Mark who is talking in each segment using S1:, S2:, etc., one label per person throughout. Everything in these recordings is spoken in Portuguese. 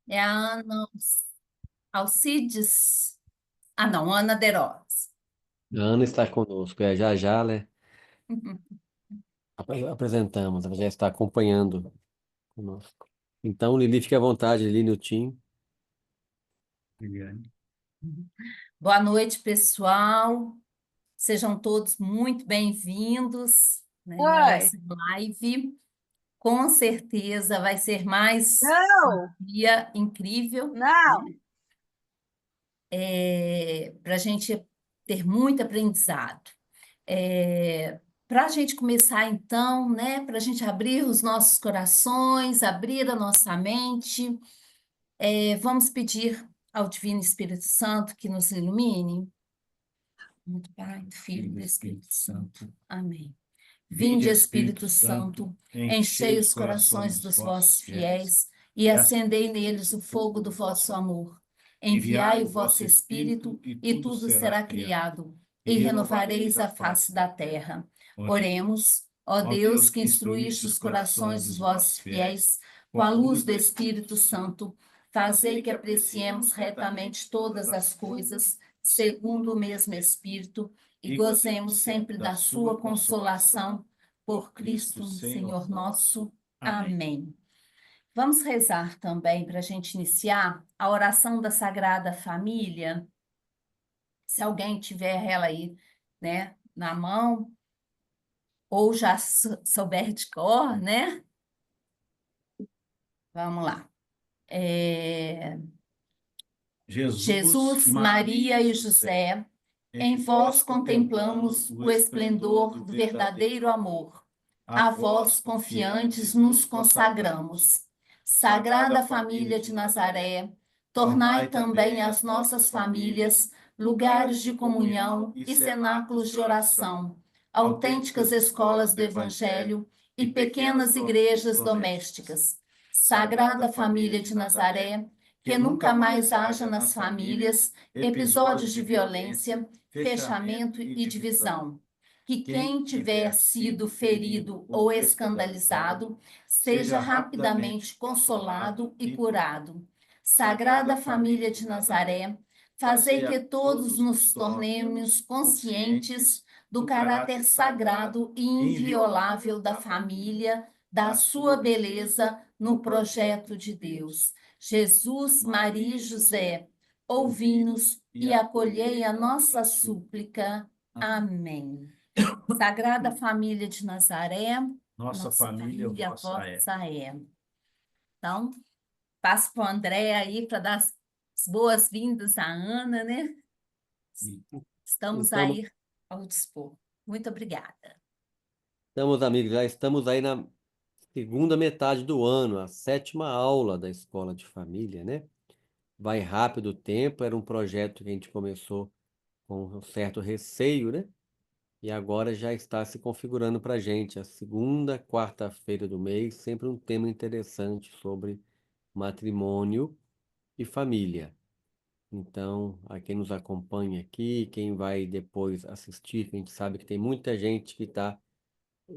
S1: É a Ana Alcides. Ah, não, Ana Derosa.
S2: A Ana está conosco, já já, né? Apresentamos, ela já está acompanhando conosco. Então, Lili, fique à vontade, Lili Nilton.
S3: Viviane.
S1: Boa noite, pessoal. Sejam todos muito bem-vindos, né, à
S4: Oi,
S1: nossa live. Com certeza vai ser mais um
S4: não,
S1: dia incrível,
S4: não,
S1: né? Para a gente ter muito aprendizado. Para a gente começar, então, né, para a gente abrir os nossos corações, abrir a nossa mente, vamos pedir ao Divino Espírito Santo que nos ilumine. Muito Pai, do Filho e do Espírito Santo. Amém. Vinde, Espírito Santo, enchei os corações dos vossos fiéis e acendei neles o fogo do vosso amor. Enviai o vosso Espírito e tudo será criado, e renovareis a face da terra. Oremos, ó Deus, que instruíste os corações dos vossos fiéis com a luz do Espírito Santo, fazei que apreciemos retamente todas as coisas, segundo o mesmo Espírito, e gozemos sempre da sua consolação por Cristo, Senhor nosso. Amém. Vamos rezar também para a gente iniciar a oração da Sagrada Família. Se alguém tiver ela aí, né, na mão, ou já souber de cor, né? Vamos lá.
S3: Jesus,
S1: Jesus, Maria e José, em vós contemplamos o esplendor do verdadeiro amor. A vós, confiantes, nos consagramos. Sagrada Família de Nazaré, tornai também as nossas famílias lugares de comunhão e cenáculos de oração, autênticas escolas do Evangelho e pequenas igrejas domésticas. Sagrada Família de Nazaré, que nunca mais haja nas famílias episódios de violência, fechamento e divisão. Que quem tiver sido ferido ou escandalizado seja rapidamente consolado e curado. Sagrada Família de Nazaré, fazei que todos nos tornemos conscientes do caráter sagrado e inviolável da família, da sua beleza no projeto de Deus. Jesus, Maria e José, ouvi-nos e acolhei a nossa súplica. Amém. Sagrada Família de Nazaré,
S3: nossa família vossa é.
S1: vossa é. Então, passo para o André aí para dar as boas-vindas à Ana, né? Estamos
S2: Então,
S1: aí ao dispor. Muito obrigada.
S2: estamos, amigos, já estamos aí na segunda metade do ano, a sétima aula da Escola de Família, né? Vai rápido o tempo, era um projeto que a gente começou com um certo receio, né? E agora já está se configurando para a gente a segunda quarta-feira do mês, sempre um tema interessante sobre matrimônio e família. Então, a quem nos acompanha aqui, quem vai depois assistir, que a gente sabe que tem muita gente que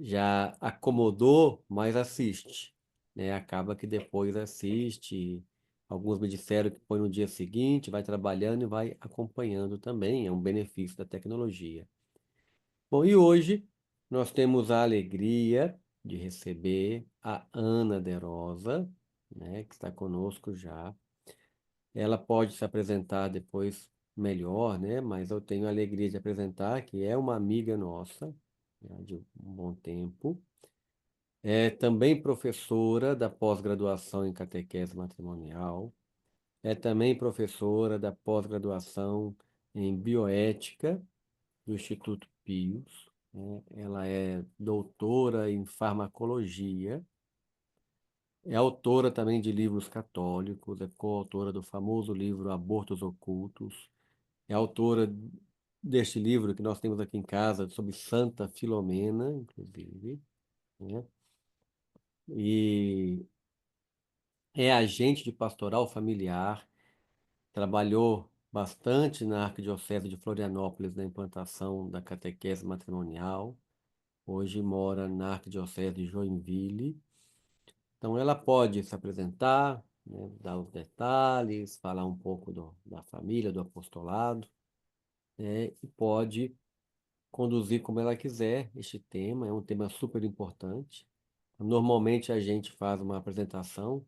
S2: já acomodou, mas assiste, né? Acaba que depois assiste. Alguns me disseram que põe no dia seguinte, vai trabalhando e vai acompanhando também. É um benefício da tecnologia. Bom, e hoje nós temos a alegria de receber a Ana Derosa, né, que está conosco já. Ela pode se apresentar depois melhor, né, mas eu tenho a alegria de apresentar que é uma amiga nossa, já de um bom tempo. É também professora da pós-graduação em catequese matrimonial. É também professora da pós-graduação em bioética do Instituto Pius, né? Ela é doutora em farmacologia, é autora também de livros católicos, é coautora do famoso livro Abortos Ocultos, é autora deste livro que nós temos aqui em casa sobre Santa Filomena, inclusive, né? E é agente de pastoral familiar, trabalhou bastante na Arquidiocese de Florianópolis na implantação da catequese matrimonial. Hoje mora na Arquidiocese de Joinville. Então, ela pode se apresentar, né, dar os detalhes, falar um pouco da família, do apostolado, né, e pode conduzir como ela quiser este tema, é um tema super importante. Normalmente a gente faz uma apresentação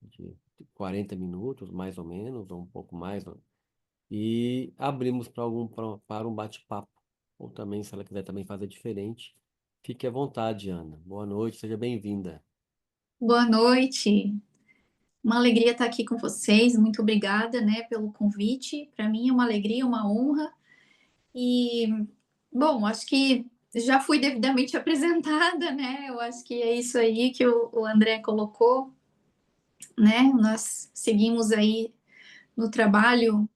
S2: de 40 minutos, mais ou menos, ou um pouco mais, e abrimos para um bate-papo. Ou também, se ela quiser também fazer diferente, fique à vontade, Ana. Boa noite, seja bem-vinda.
S4: Boa noite. Uma alegria estar aqui com vocês. Muito obrigada, né, pelo convite. Para mim é uma alegria, uma honra. E, bom, acho que já fui devidamente apresentada, né? Eu acho que é isso aí que o André colocou, né? Nós seguimos aí no trabalho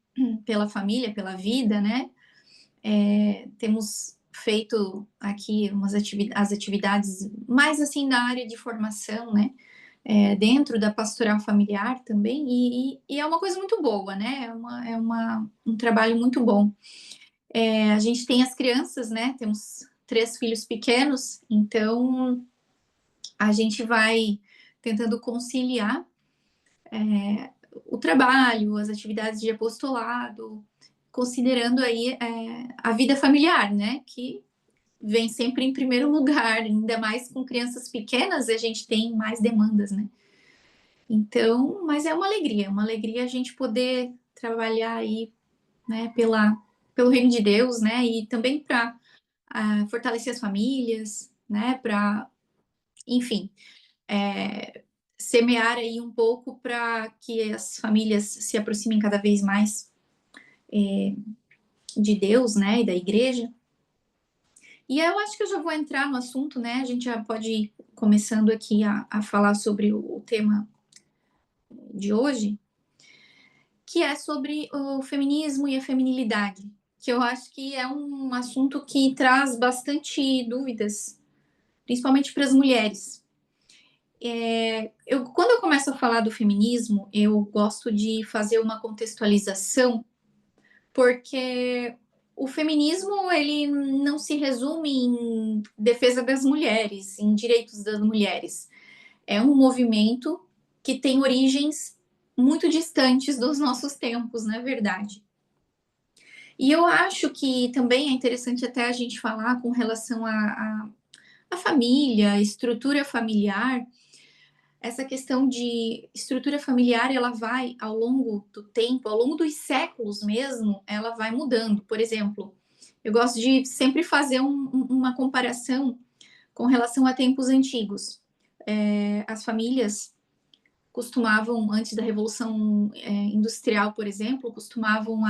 S4: pela família, pela vida, né? Temos feito aqui as atividades mais assim da área de formação, né? Dentro da pastoral familiar também, e é uma coisa muito boa, né? Um trabalho muito bom. A gente tem as crianças, né? Temos 3 filhos pequenos, então a gente vai tentando conciliar o trabalho, as atividades de apostolado, considerando aí a vida familiar, né? Que vem sempre em primeiro lugar, ainda mais com crianças pequenas, a gente tem mais demandas, né? Então, mas é uma alegria a gente poder trabalhar aí, né, pelo reino de Deus, né, e também para fortalecer as famílias, né, para, enfim, semear aí um pouco para que as famílias se aproximem cada vez mais de Deus, né, e da igreja. E eu acho que eu já vou entrar no assunto, né, a gente já pode ir começando aqui a falar sobre o tema de hoje, que é sobre o feminismo e a feminilidade, que eu acho que é um assunto que traz bastante dúvidas, principalmente para as mulheres. Quando eu começo a falar do feminismo, eu gosto de fazer uma contextualização, porque o feminismo ele não se resume em defesa das mulheres, em direitos das mulheres. É um movimento que tem origens muito distantes dos nossos tempos, não é verdade? E eu acho que também é interessante até a gente falar com relação à família, à estrutura familiar. Essa questão de estrutura familiar, ela vai, ao longo do tempo, ao longo dos séculos mesmo, ela vai mudando. Por exemplo, eu gosto de sempre fazer uma comparação com relação a tempos antigos. As famílias costumavam, antes da Revolução Industrial, por exemplo, costumavam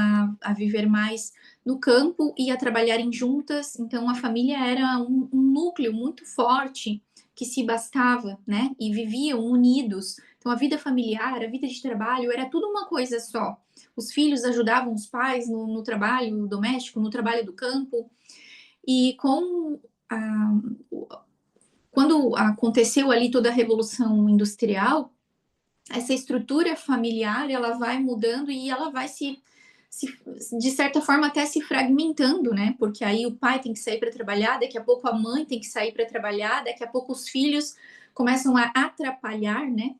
S4: a viver mais no campo e a trabalharem juntas. Então, a família era um núcleo muito forte que se bastava, né? E viviam unidos. Então, a vida familiar, a vida de trabalho, era tudo uma coisa só. Os filhos ajudavam os pais no trabalho doméstico, no trabalho do campo. E quando aconteceu ali toda a Revolução Industrial, essa estrutura familiar ela vai mudando e ela vai de certa forma até se fragmentando, né? Porque aí o pai tem que sair para trabalhar, daqui a pouco a mãe tem que sair para trabalhar, daqui a pouco os filhos começam a atrapalhar, né?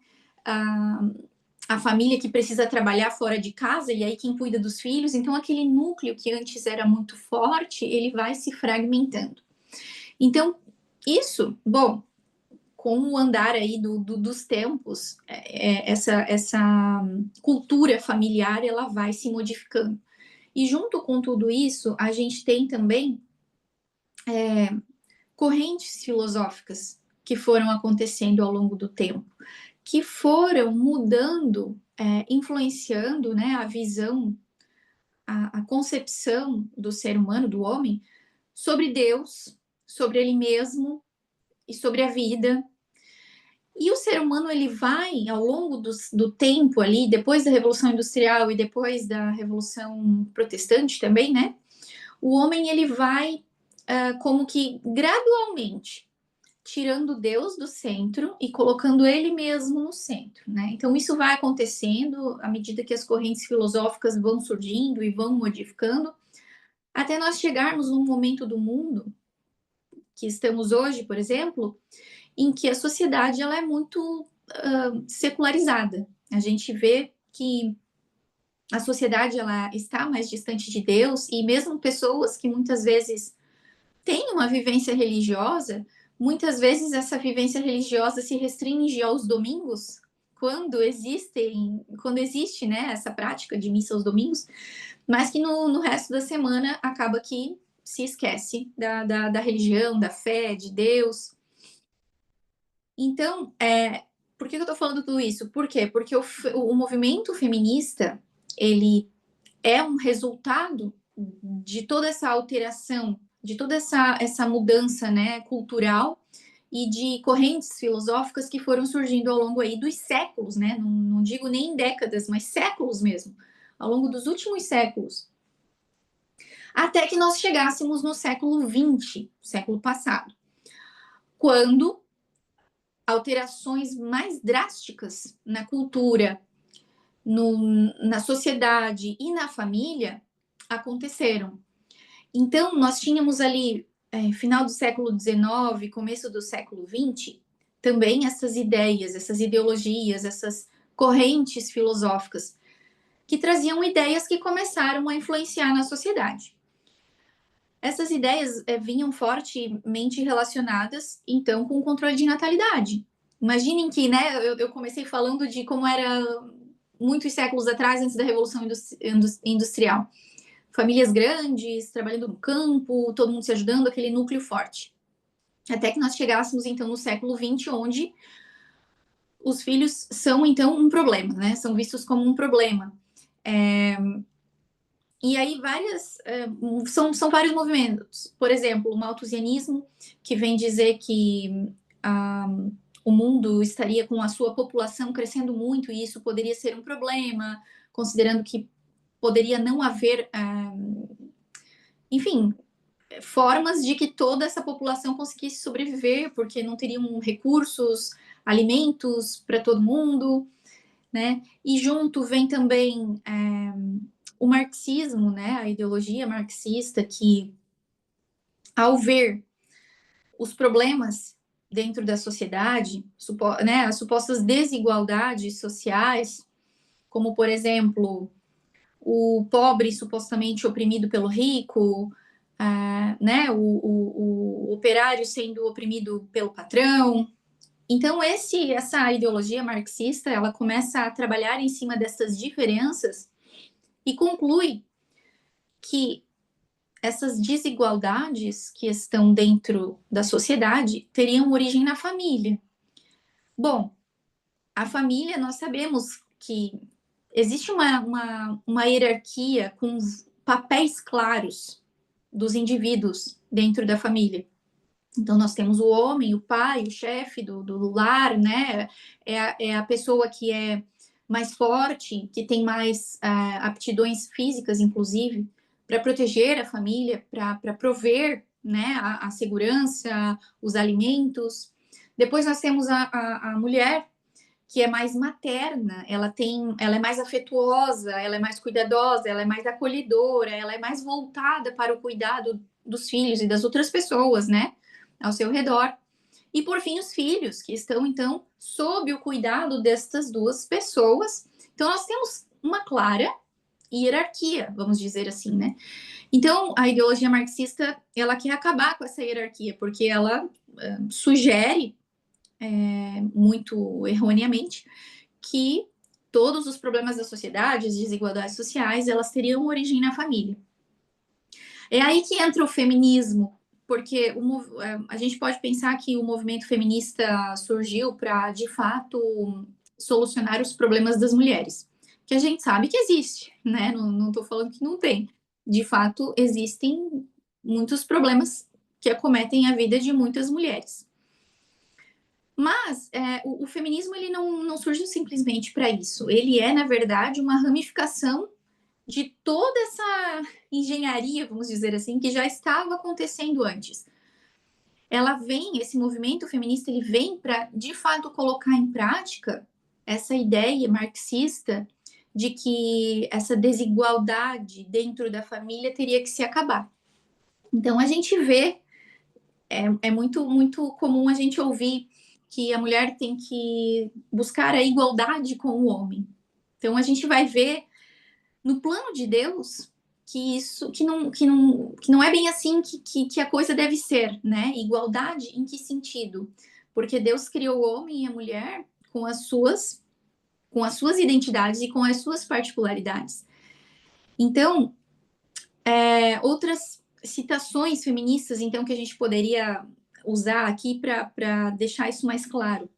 S4: A família que precisa trabalhar fora de casa e aí quem cuida dos filhos. Então aquele núcleo que antes era muito forte, ele vai se fragmentando. Então isso, bom, com o andar aí dos tempos, essa cultura familiar ela vai se modificando. E junto com tudo isso, a gente tem também correntes filosóficas que foram acontecendo ao longo do tempo, que foram mudando, influenciando, né, a visão, a concepção do ser humano, do homem, sobre Deus, sobre ele mesmo e sobre a vida. E o ser humano, ele vai, ao longo do tempo ali, depois da Revolução Industrial e depois da Revolução Protestante também, né? O homem, ele vai como que gradualmente tirando Deus do centro e colocando ele mesmo no centro, né? Então, isso vai acontecendo à medida que as correntes filosóficas vão surgindo e vão modificando, até nós chegarmos num momento do mundo que estamos hoje, por exemplo, em que a sociedade ela é muito secularizada, A gente vê que a sociedade ela está mais distante de Deus, e mesmo pessoas que muitas vezes têm uma vivência religiosa, muitas vezes essa vivência religiosa se restringe aos domingos, quando existe, né, essa prática de missa aos domingos, mas que no resto da semana acaba que se esquece da religião, da fé, de Deus. Então, por que eu estou falando tudo isso? Por quê? Porque o movimento feminista, ele é um resultado de toda essa alteração, de toda essa mudança, né, cultural e de correntes filosóficas que foram surgindo ao longo aí dos séculos, né? Não digo nem décadas, mas séculos mesmo, ao longo dos últimos séculos. Até que nós chegássemos no século XX, século passado, quando alterações mais drásticas na cultura, na sociedade e na família aconteceram. Então, nós tínhamos ali, final do século XIX, começo do século XX, também essas ideias, essas ideologias, essas correntes filosóficas que traziam ideias que começaram a influenciar na sociedade. Essas ideias vinham fortemente relacionadas, então, com o controle de natalidade. Imaginem que, né, eu comecei falando de como era muitos séculos atrás, antes da Revolução Industrial. Famílias grandes, trabalhando no campo, todo mundo se ajudando, aquele núcleo forte. Até que nós chegássemos, então, no século XX, onde os filhos são, então, um problema, né? São vistos como um problema. E aí são vários movimentos. Por exemplo, o malthusianismo, que vem dizer que o mundo estaria com a sua população crescendo muito e isso poderia ser um problema, considerando que poderia não haver, enfim, formas de que toda essa população conseguisse sobreviver, porque não teriam recursos, alimentos para todo mundo, né? E junto vem também o marxismo, né? A ideologia marxista que, ao ver os problemas dentro da sociedade, né, as supostas desigualdades sociais, como, por exemplo, o pobre supostamente oprimido pelo rico, né, o operário sendo oprimido pelo patrão. Então, essa ideologia marxista, ela começa a trabalhar em cima dessas diferenças e conclui que essas desigualdades que estão dentro da sociedade teriam origem na família. Bom, a família, nós sabemos que existe uma hierarquia com papéis claros dos indivíduos dentro da família. Então, nós temos o homem, o pai, o chefe do lar, né? É a pessoa que é mais forte, que tem mais aptidões físicas, inclusive, para proteger a família, para prover, né, a segurança, os alimentos. Depois nós temos a mulher, que é mais materna, ela é mais afetuosa, ela é mais cuidadosa, ela é mais acolhedora, ela é mais voltada para o cuidado dos filhos e das outras pessoas, né, ao seu redor. E, por fim, os filhos, que estão, então, sob o cuidado destas duas pessoas. Então, nós temos uma clara hierarquia, vamos dizer assim, né? Então, a ideologia marxista, ela quer acabar com essa hierarquia, porque ela sugere, muito erroneamente, que todos os problemas da sociedade, as desigualdades sociais, elas teriam origem na família. É aí que entra o feminismo, porque a gente pode pensar que o movimento feminista surgiu para, de fato, solucionar os problemas das mulheres, que a gente sabe que existe, né? Não estou falando que não tem. De fato, existem muitos problemas que acometem a vida de muitas mulheres. Mas o feminismo ele não surge simplesmente para isso. Ele é, na verdade, uma ramificação de toda essa engenharia, vamos dizer assim, que já estava acontecendo antes. Esse movimento feminista, ele vem para, de fato, colocar em prática essa ideia marxista de que essa desigualdade dentro da família teria que se acabar. Então, a gente vê, é muito, muito comum a gente ouvir que a mulher tem que buscar a igualdade com o homem. Então a gente vai ver no plano de Deus que isso que não é bem assim que a coisa deve ser, né? Igualdade em que sentido? Porque Deus criou o homem e a mulher com as suas identidades e com as suas particularidades. Então, outras citações feministas, então, que a gente poderia usar aqui para deixar isso mais claro.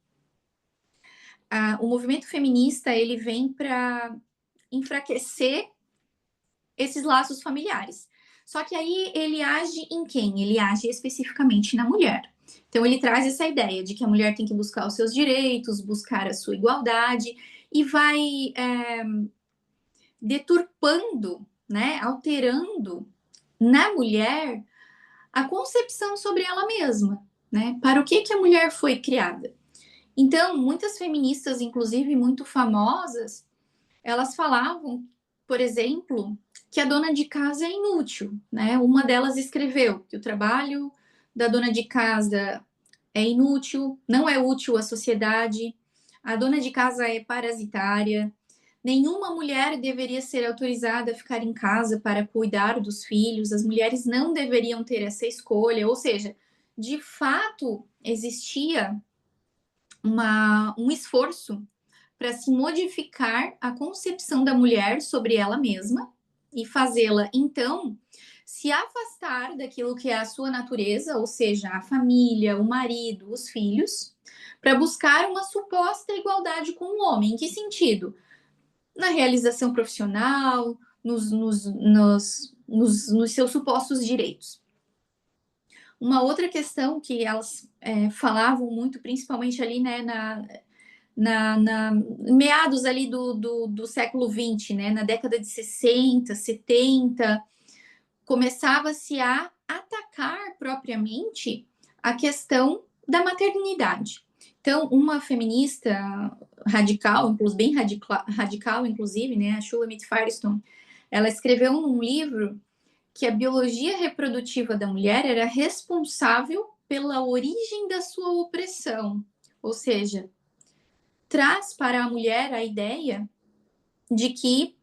S4: O movimento feminista, ele vem para enfraquecer esses laços familiares. Só que aí ele age em quem? Ele age especificamente na mulher. Então ele traz essa ideia de que a mulher tem que buscar os seus direitos, buscar a sua igualdade, e vai deturpando, né, alterando na mulher a concepção sobre ela mesma, né? Para o que a mulher foi criada? Então, muitas feministas, inclusive muito famosas, elas falavam, por exemplo, que a dona de casa é inútil, né? Uma delas escreveu que o trabalho da dona de casa é inútil, não é útil à sociedade, a dona de casa é parasitária, nenhuma mulher deveria ser autorizada a ficar em casa para cuidar dos filhos, as mulheres não deveriam ter essa escolha, ou seja, de fato existia um esforço para se modificar a concepção da mulher sobre ela mesma e fazê-la, então, se afastar daquilo que é a sua natureza, ou seja, a família, o marido, os filhos, para buscar uma suposta igualdade com o homem. Em que sentido? Na realização profissional, nos seus supostos direitos. Uma outra questão que elas falavam muito, principalmente ali, né, meados ali do século XX, né, na década de 60, 70, começava-se a atacar propriamente a questão da maternidade. Então, uma feminista radical, bem radical, inclusive, né, a Shulamit Firestone, ela escreveu num livro que a biologia reprodutiva da mulher era responsável pela origem da sua opressão, ou seja, traz para a mulher a ideia de que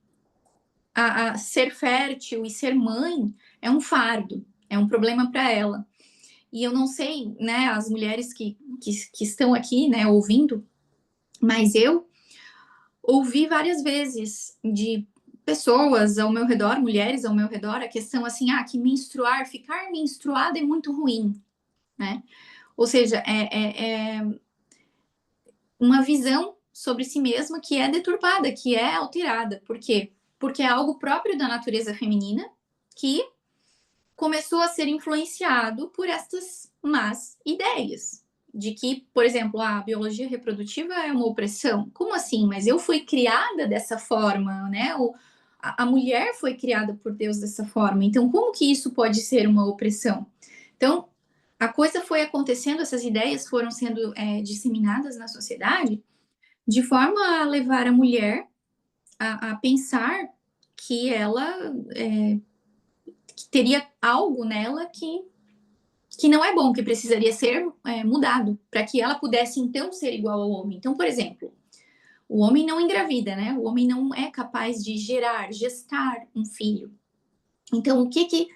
S4: a ser fértil e ser mãe é um fardo, é um problema para ela. E eu não sei, né, as mulheres que estão aqui, né, ouvindo, mas eu ouvi várias vezes de pessoas ao meu redor, mulheres ao meu redor, a questão assim, que ficar menstruada é muito ruim, né? Ou seja, é uma visão sobre si mesma que é deturpada, que é alterada. Por quê? Porque é algo próprio da natureza feminina que começou a ser influenciado por estas más ideias. De que, por exemplo, a biologia reprodutiva é uma opressão. Como assim? Mas eu fui criada dessa forma, né? A mulher foi criada por Deus dessa forma. Então, como que isso pode ser uma opressão? Então, a coisa foi acontecendo, essas ideias foram sendo disseminadas na sociedade de forma a levar a mulher a pensar que ela que teria algo nela que não é bom, que precisaria ser mudado, para que ela pudesse, então, ser igual ao homem. Então, por exemplo, o homem não engravida, né? O homem não é capaz de gestar um filho. Então, o que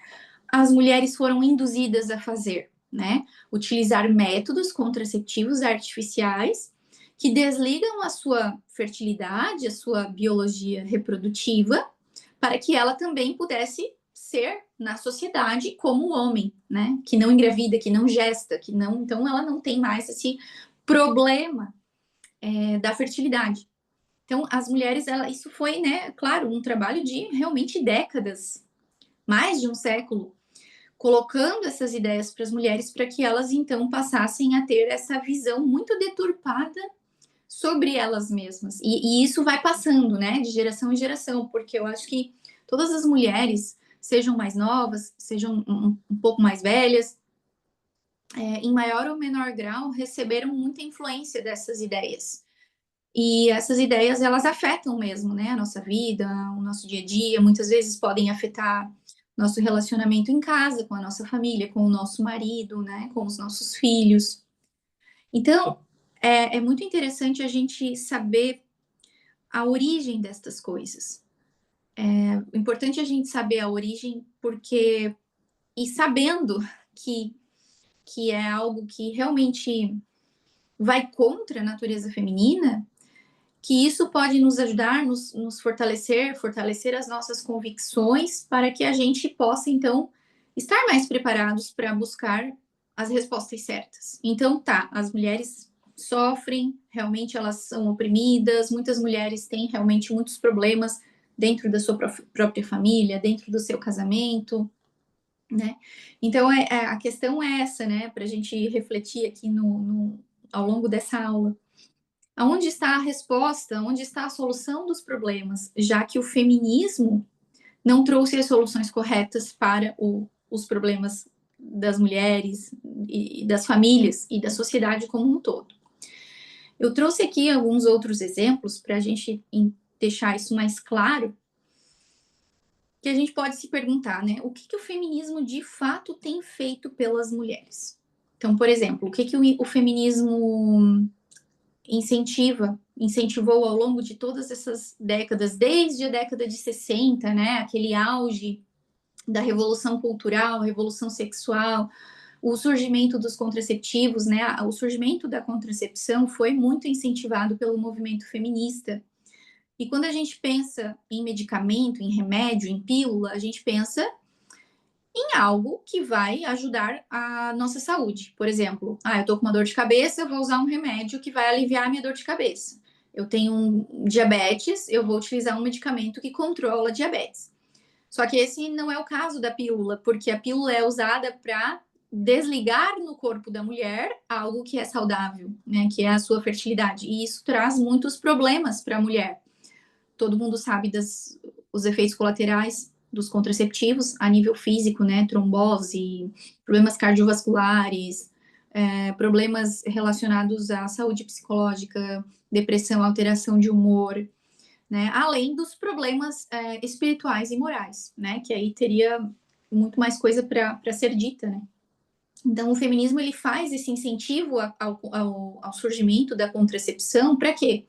S4: as mulheres foram induzidas a fazer, né? Utilizar métodos contraceptivos artificiais que desligam a sua fertilidade, a sua biologia reprodutiva, para que ela também pudesse ser na sociedade como o homem, né? Que não engravida, que não gesta, então ela não tem mais esse problema da fertilidade. Então, as mulheres, isso foi, né, claro, um trabalho de realmente décadas, mais de um século, colocando essas ideias para as mulheres para que elas, então, passassem a ter essa visão muito deturpada sobre elas mesmas. E isso vai passando, né, de geração em geração, porque eu acho que todas as mulheres, sejam mais novas, sejam um pouco mais velhas, em maior ou menor grau, receberam muita influência dessas ideias. E essas ideias, elas afetam mesmo, né, a nossa vida, o nosso dia a dia, muitas vezes podem afetar nosso relacionamento em casa, com a nossa família, com o nosso marido, né, com os nossos filhos. Então, é muito interessante a gente saber a origem destas coisas. É importante a gente saber a origem, porque, e sabendo que é algo que realmente vai contra a natureza feminina, que isso pode nos ajudar, nos fortalecer as nossas convicções, para que a gente possa, então, estar mais preparados para buscar as respostas certas. Então, as mulheres sofrem, realmente elas são oprimidas, muitas mulheres têm realmente muitos problemas dentro da sua própria família, dentro do seu casamento, né? Então, a questão é essa, né, para a gente refletir aqui ao longo dessa aula. Aonde está a resposta? Onde está a solução dos problemas? Já que o feminismo não trouxe as soluções corretas para os problemas das mulheres e das famílias e da sociedade como um todo. Eu trouxe aqui alguns outros exemplos para a gente deixar isso mais claro, que a gente pode se perguntar, né? O que o feminismo de fato tem feito pelas mulheres? Então, por exemplo, o que o feminismo incentivou ao longo de todas essas décadas, desde a década de 60, né? Aquele auge da revolução cultural, revolução sexual, o surgimento dos contraceptivos, né? O surgimento da contracepção foi muito incentivado pelo movimento feminista. E quando a gente pensa em medicamento, em remédio, em pílula, a gente pensa em algo que vai ajudar a nossa saúde. Por exemplo, eu tô com uma dor de cabeça, eu vou usar um remédio que vai aliviar a minha dor de cabeça. Eu tenho um diabetes, eu vou utilizar um medicamento que controla a diabetes. Só que esse não é o caso da pílula, porque a pílula é usada para desligar no corpo da mulher algo que é saudável, né, que é a sua fertilidade. E isso traz muitos problemas para a mulher. Todo mundo sabe os efeitos colaterais dos contraceptivos a nível físico, né, trombose, problemas cardiovasculares, problemas relacionados à saúde psicológica, depressão, alteração de humor, né, além dos problemas espirituais e morais, né, que aí teria muito mais coisa para ser dita, né. Então, o feminismo, ele faz esse incentivo ao surgimento da contracepção, para quê?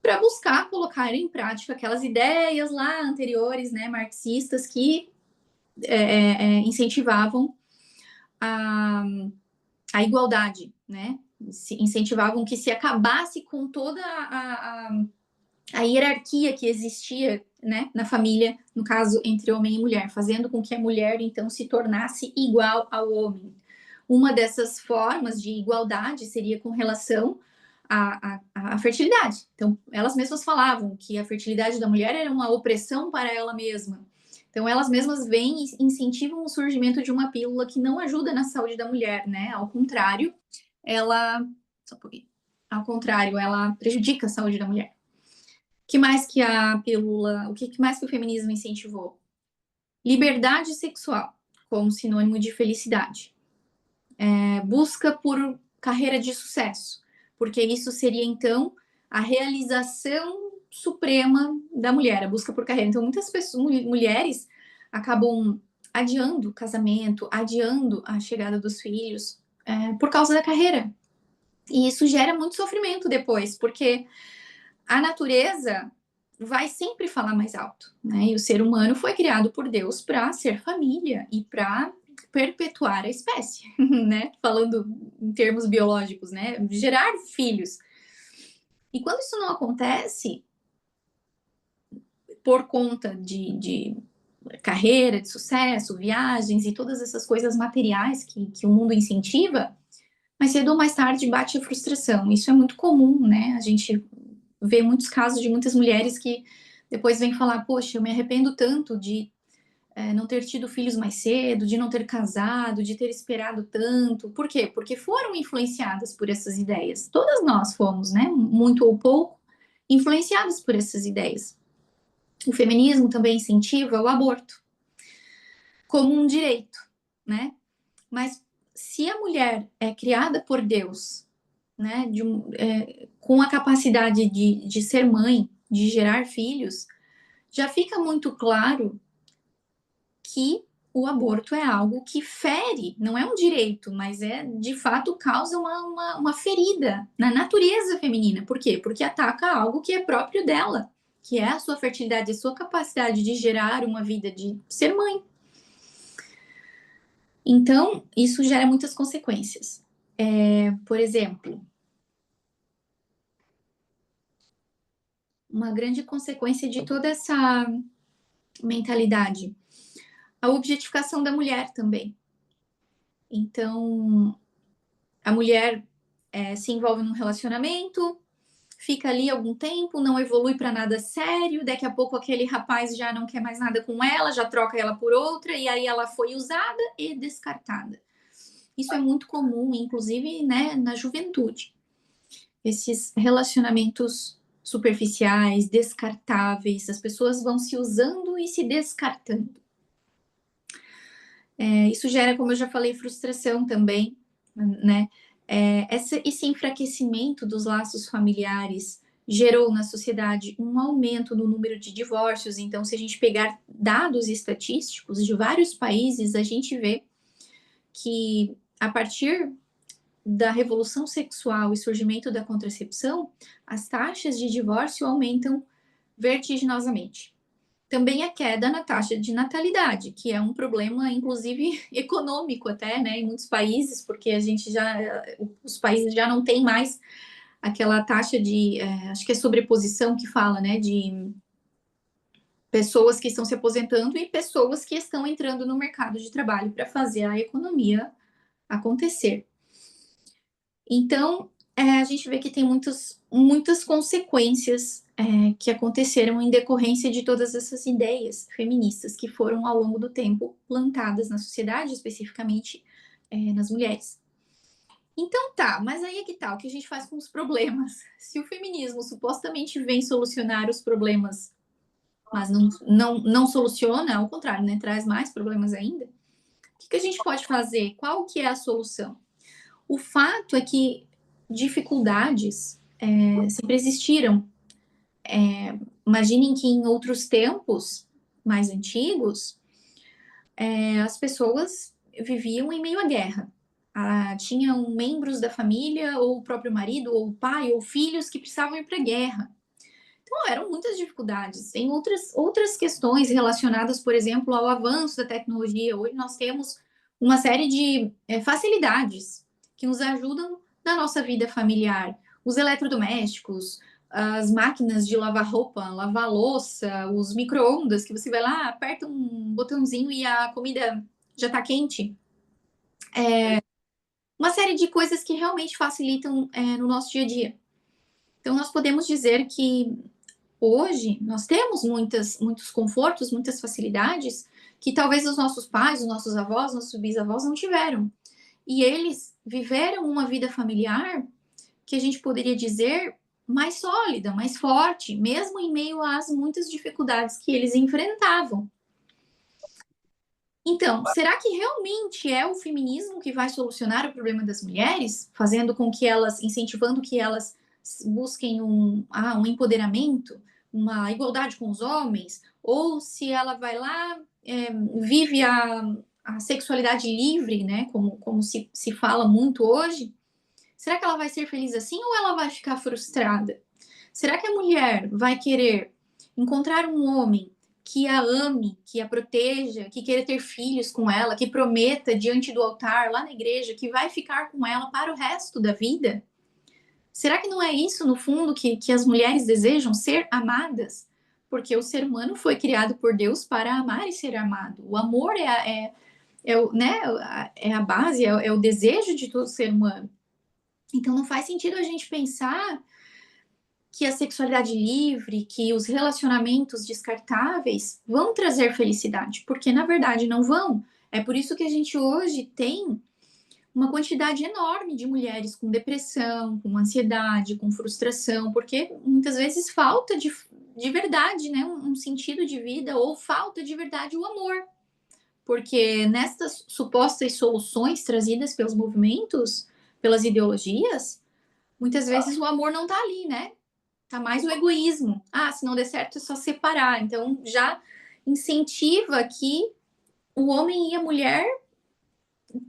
S4: Para buscar colocar em prática aquelas ideias lá anteriores, né, marxistas, que incentivavam a igualdade, né, incentivavam que se acabasse com toda a hierarquia que existia, né, na família, no caso, entre homem e mulher, fazendo com que a mulher, então, se tornasse igual ao homem. Uma dessas formas de igualdade seria com relação à fertilidade. Então, elas mesmas falavam que a fertilidade da mulher era uma opressão para ela mesma. Então, elas mesmas vêm e incentivam o surgimento de uma pílula que não ajuda na saúde da mulher, né? Ao contrário, ela prejudica a saúde da mulher. O que mais que a pílula, o que mais que o feminismo incentivou? Liberdade sexual, como sinônimo de felicidade. Busca por carreira de sucesso, porque isso seria, então, a realização suprema da mulher, a busca por carreira. Então, muitas mulheres acabam adiando o casamento, adiando a chegada dos filhos, por causa da carreira. E isso gera muito sofrimento depois, porque a natureza vai sempre falar mais alto, né? E o ser humano foi criado por Deus para ser família e para perpetuar a espécie, né? Falando em termos biológicos, né? Gerar filhos. E quando isso não acontece, por conta de carreira, de sucesso, viagens e todas essas coisas materiais que o mundo incentiva, mais cedo ou mais tarde bate a frustração. Isso é muito comum, né? A gente vê muitos casos de muitas mulheres que depois vêm falar, poxa, eu me arrependo tanto de não ter tido filhos mais cedo, de não ter casado, de ter esperado tanto. Por quê? Porque foram influenciadas por essas ideias. Todas nós fomos, né? Muito ou pouco, influenciadas por essas ideias. O feminismo também incentiva o aborto como um direito, né? Mas se a mulher é criada por Deus, né, com a capacidade de ser mãe, de gerar filhos, já fica muito claro que o aborto é algo que fere, não é um direito, mas de fato causa uma ferida na natureza feminina. Por quê? Porque ataca algo que é próprio dela, que é a sua fertilidade, a sua capacidade de gerar uma vida, de ser mãe. Então, isso gera muitas consequências. Por exemplo, uma grande consequência de toda essa mentalidade, a objetificação da mulher também. Então, a mulher se envolve num relacionamento, fica ali algum tempo, não evolui para nada sério, daqui a pouco aquele rapaz já não quer mais nada com ela, já troca ela por outra, e aí ela foi usada e descartada. Isso é muito comum, inclusive, né, na juventude. Esses relacionamentos superficiais, descartáveis, as pessoas vão se usando e se descartando. Isso gera, como eu já falei, frustração também, né? Esse enfraquecimento dos laços familiares gerou na sociedade um aumento no número de divórcios. Então, se a gente pegar dados estatísticos de vários países, a gente vê que a partir da revolução sexual e surgimento da contracepção, as taxas de divórcio aumentam vertiginosamente. Também a queda na taxa de natalidade, que é um problema, inclusive, econômico até, né, em muitos países, porque os países já não têm mais aquela taxa de, acho que é sobreposição que fala, né, de pessoas que estão se aposentando e pessoas que estão entrando no mercado de trabalho para fazer a economia acontecer. Então, a gente vê que tem muitas consequências que aconteceram em decorrência de todas essas ideias feministas que foram, ao longo do tempo, plantadas na sociedade, especificamente nas mulheres. Então tá, mas aí é que tá, o que a gente faz com os problemas? Se o feminismo supostamente vem solucionar os problemas, mas não soluciona, ao contrário, né, traz mais problemas ainda, o que a gente pode fazer? Qual que é a solução? O fato é que dificuldades sempre existiram. Imaginem que em outros tempos mais antigos, as pessoas viviam em meio à guerra. Tinham membros da família, ou o próprio marido, ou o pai, ou filhos que precisavam ir para a guerra. Então, eram muitas dificuldades. Tem outras questões relacionadas, por exemplo, ao avanço da tecnologia. Hoje nós temos uma série de facilidades que nos ajudam na nossa vida familiar. Os eletrodomésticos, as máquinas de lavar roupa, lavar louça, os micro-ondas, que você vai lá, aperta um botãozinho e a comida já está quente. Uma série de coisas que realmente facilitam no nosso dia a dia. Então, nós podemos dizer que hoje nós temos muitos confortos, muitas facilidades que talvez os nossos pais, os nossos avós, nossos bisavós não tiveram. E eles viveram uma vida familiar que a gente poderia dizer mais sólida, mais forte, mesmo em meio às muitas dificuldades que eles enfrentavam. Então, será que realmente é o feminismo que vai solucionar o problema das mulheres, fazendo com que elas, incentivando que elas busquem um empoderamento, uma igualdade com os homens, ou se ela vai lá, vive a sexualidade livre, né, como se fala muito hoje, será que ela vai ser feliz assim ou ela vai ficar frustrada? Será que a mulher vai querer encontrar um homem que a ame, que a proteja, que queira ter filhos com ela, que prometa diante do altar, lá na igreja, que vai ficar com ela para o resto da vida? Será que não é isso, no fundo, que as mulheres desejam? Ser amadas? Porque o ser humano foi criado por Deus para amar e ser amado. O amor é a base, é o desejo de todo ser humano. Então não faz sentido a gente pensar que a sexualidade livre, que os relacionamentos descartáveis vão trazer felicidade, porque na verdade não vão. É por isso que a gente hoje tem uma quantidade enorme de mulheres com depressão, com ansiedade, com frustração, porque muitas vezes falta de verdade, né, um sentido de vida, ou falta de verdade o amor. Porque nestas supostas soluções trazidas pelos movimentos, pelas ideologias, muitas vezes o amor não está ali, né? Tá mais o egoísmo. Se não der certo é só separar. Então já incentiva que o homem e a mulher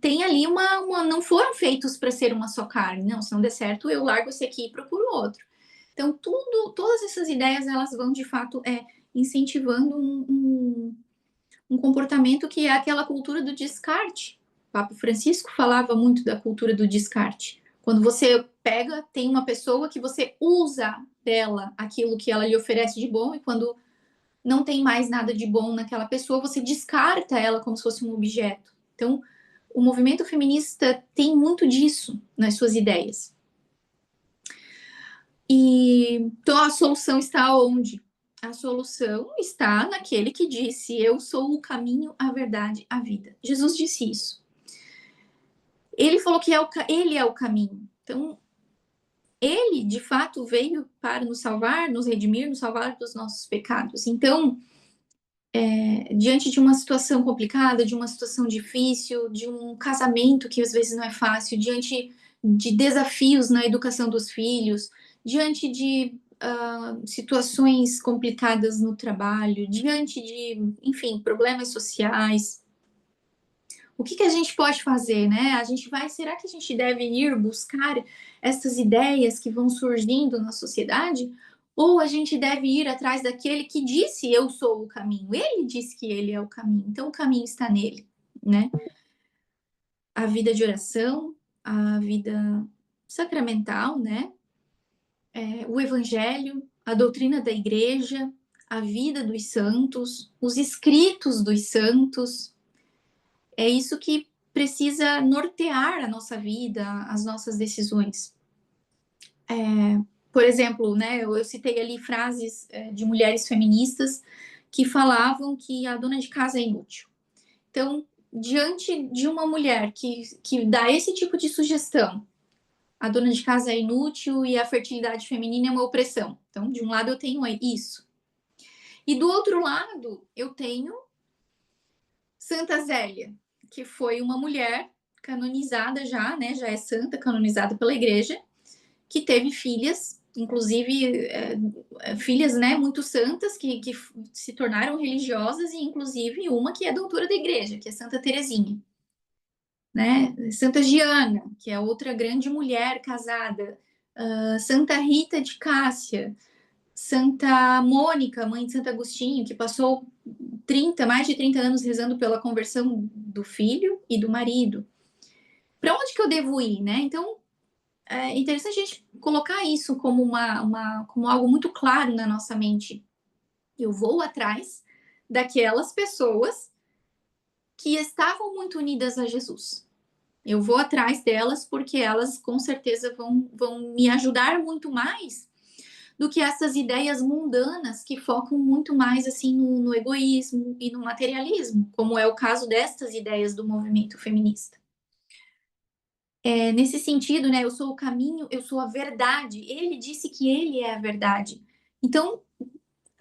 S4: têm ali não foram feitos para ser uma só carne. Não, se não der certo, eu largo esse aqui e procuro outro. Então, todas essas ideias, elas vão, de fato, incentivando um comportamento que é aquela cultura do descarte. O Papa Francisco falava muito da cultura do descarte. Quando você tem uma pessoa que você usa dela aquilo que ela lhe oferece de bom, e quando não tem mais nada de bom naquela pessoa, você descarta ela como se fosse um objeto. Então, o movimento feminista tem muito disso nas suas ideias. Então, a solução está onde? A solução está naquele que disse: eu sou o caminho, a verdade, a vida. Jesus disse isso. Ele falou que ele é o caminho. Então, ele, de fato, veio para nos salvar, nos redimir, nos salvar dos nossos pecados. Então, diante de uma situação complicada, de uma situação difícil, de um casamento que às vezes não é fácil, diante de desafios na educação dos filhos, diante de situações complicadas no trabalho, diante de, enfim, problemas sociais, o que a gente pode fazer, né? Será que a gente deve ir buscar essas ideias que vão surgindo na sociedade? Ou a gente deve ir atrás daquele que disse: eu sou o caminho? Ele disse que ele é o caminho, então o caminho está nele, né? A vida de oração, a vida sacramental, né? O evangelho, a doutrina da igreja, a vida dos santos, os escritos dos santos. É isso que precisa nortear a nossa vida, as nossas decisões. Por exemplo, né, eu citei ali frases de mulheres feministas que falavam que a dona de casa é inútil. Então, diante de uma mulher que dá esse tipo de sugestão, a dona de casa é inútil e a fertilidade feminina é uma opressão. Então, de um lado eu tenho isso. E do outro lado, eu tenho Santa Zélia, que foi uma mulher canonizada já, né? Já é santa, canonizada pela igreja, que teve filhas, inclusive filhas, né, muito santas, que se tornaram religiosas, e inclusive uma que é doutora da igreja, que é Santa Teresinha. Né? Santa Giana, que é outra grande mulher casada, Santa Rita de Cássia, Santa Mônica, mãe de Santo Agostinho, que passou mais de 30 anos rezando pela conversão do filho e do marido. Para onde que eu devo ir, né? Então, é interessante a gente colocar isso como como algo muito claro na nossa mente. Eu vou atrás daquelas pessoas que estavam muito unidas a Jesus. Eu vou atrás delas porque elas com certeza vão me ajudar muito mais do que essas ideias mundanas que focam muito mais assim no egoísmo e no materialismo, como é o caso destas ideias do movimento feminista. Nesse sentido, né, eu sou o caminho, eu sou a verdade. Ele disse que ele é a verdade. Então,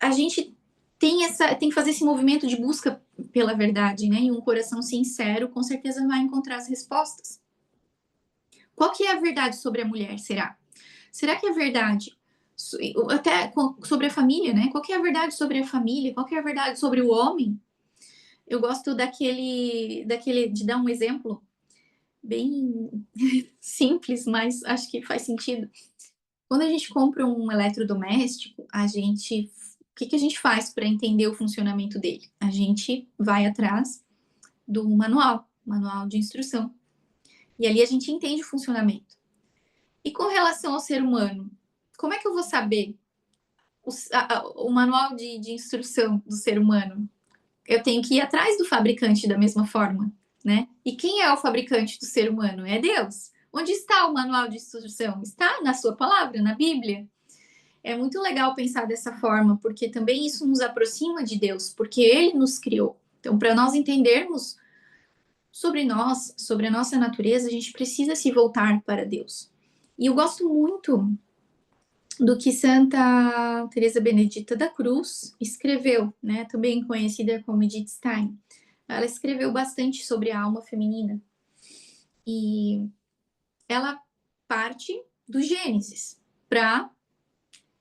S4: a gente tem que fazer esse movimento de busca pela verdade, né? E um coração sincero, com certeza, vai encontrar as respostas. Qual que é a verdade sobre a mulher, será? Será que a verdade, até sobre a família, né? Qual que é a verdade sobre a família? Qual que é a verdade sobre o homem? Eu gosto de dar um exemplo bem simples, mas acho que faz sentido. Quando a gente compra um eletrodoméstico, o que a gente faz para entender o funcionamento dele? A gente vai atrás do manual de instrução. E ali a gente entende o funcionamento. E com relação ao ser humano, como é que eu vou saber o manual de instrução do ser humano? Eu tenho que ir atrás do fabricante da mesma forma, né? E quem é o fabricante do ser humano? É Deus. Onde está o manual de instrução? Está na sua palavra, na Bíblia. É muito legal pensar dessa forma, porque também isso nos aproxima de Deus, porque Ele nos criou. Então, para nós entendermos sobre nós, sobre a nossa natureza, a gente precisa se voltar para Deus. E eu gosto muito do que Santa Teresa Benedita da Cruz escreveu, né? Também conhecida como Edith Stein. Ela escreveu bastante sobre a alma feminina. E ela parte do Gênesis para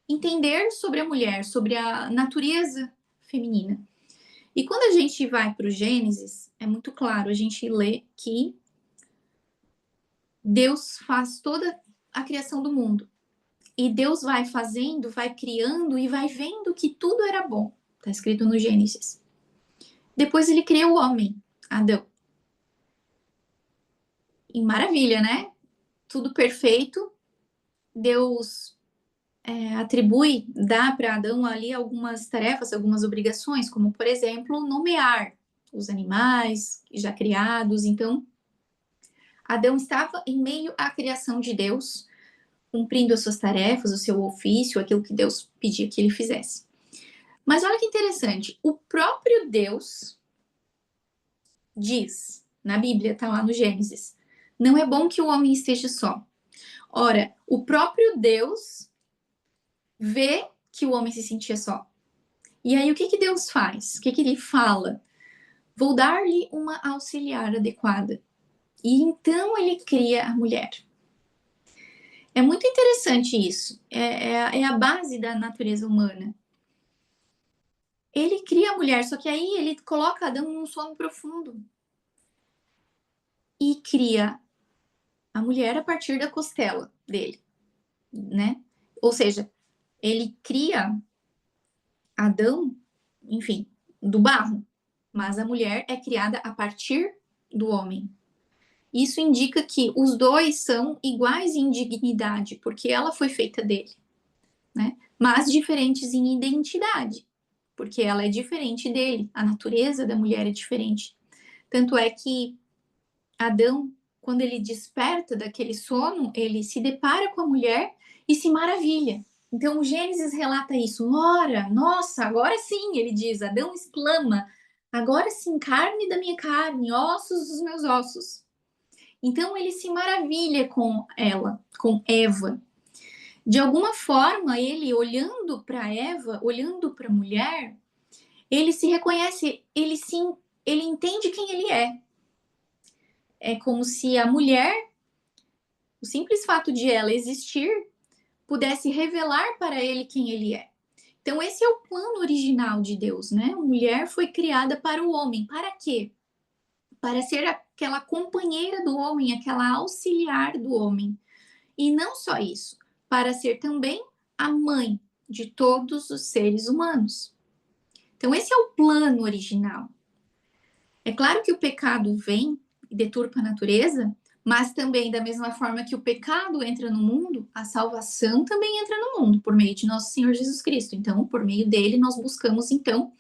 S4: entender sobre a mulher, sobre a natureza feminina. E quando a gente vai para o Gênesis, é muito claro, a gente lê que Deus faz toda a criação do mundo. E Deus vai fazendo, vai criando e vai vendo que tudo era bom. Está escrito no Gênesis. Depois ele cria o homem, Adão. E maravilha, né? Tudo perfeito. Deus dá para Adão ali algumas tarefas, algumas obrigações, como, por exemplo, nomear os animais já criados. Então, Adão estava em meio à criação de Deus, cumprindo as suas tarefas, o seu ofício, aquilo que Deus pedia que ele fizesse. Mas olha que interessante, o próprio Deus diz, na Bíblia, está lá no Gênesis, não é bom que o homem esteja só. Ora, o próprio Deus vê que o homem se sentia só. E aí, o que Deus faz? O que ele fala? Vou dar-lhe uma auxiliar adequada. E então ele cria a mulher. É muito interessante isso. É a base da natureza humana. Ele cria a mulher, só que aí ele coloca Adão num sono profundo. E cria a mulher a partir da costela dele, né? Ou seja, ele cria Adão, enfim, do barro, mas a mulher é criada a partir do homem. Isso indica que os dois são iguais em dignidade, porque ela foi feita dele, né? Mas diferentes em identidade, porque ela é diferente dele, a natureza da mulher é diferente. Tanto é que Adão, quando ele desperta daquele sono, ele se depara com a mulher e se maravilha. Então, o Gênesis relata isso. Ora, nossa, agora sim, ele diz, Adão exclama, agora sim, carne da minha carne, ossos dos meus ossos. Então, ele se maravilha com ela, com Eva. De alguma forma, ele, olhando para Eva, olhando para a mulher, ele se reconhece, ele entende quem ele é. É como se a mulher, o simples fato de ela existir, pudesse revelar para ele quem ele é. Então, esse é o plano original de Deus, né? A mulher foi criada para o homem. Para quê? Para ser aquela companheira do homem, aquela auxiliar do homem. E não só isso, para ser também a mãe de todos os seres humanos. Então, esse é o plano original. É claro que o pecado vem e deturpa a natureza, mas também, da mesma forma que o pecado entra no mundo, a salvação também entra no mundo, por meio de nosso Senhor Jesus Cristo. Então, por meio dele, nós buscamos, então,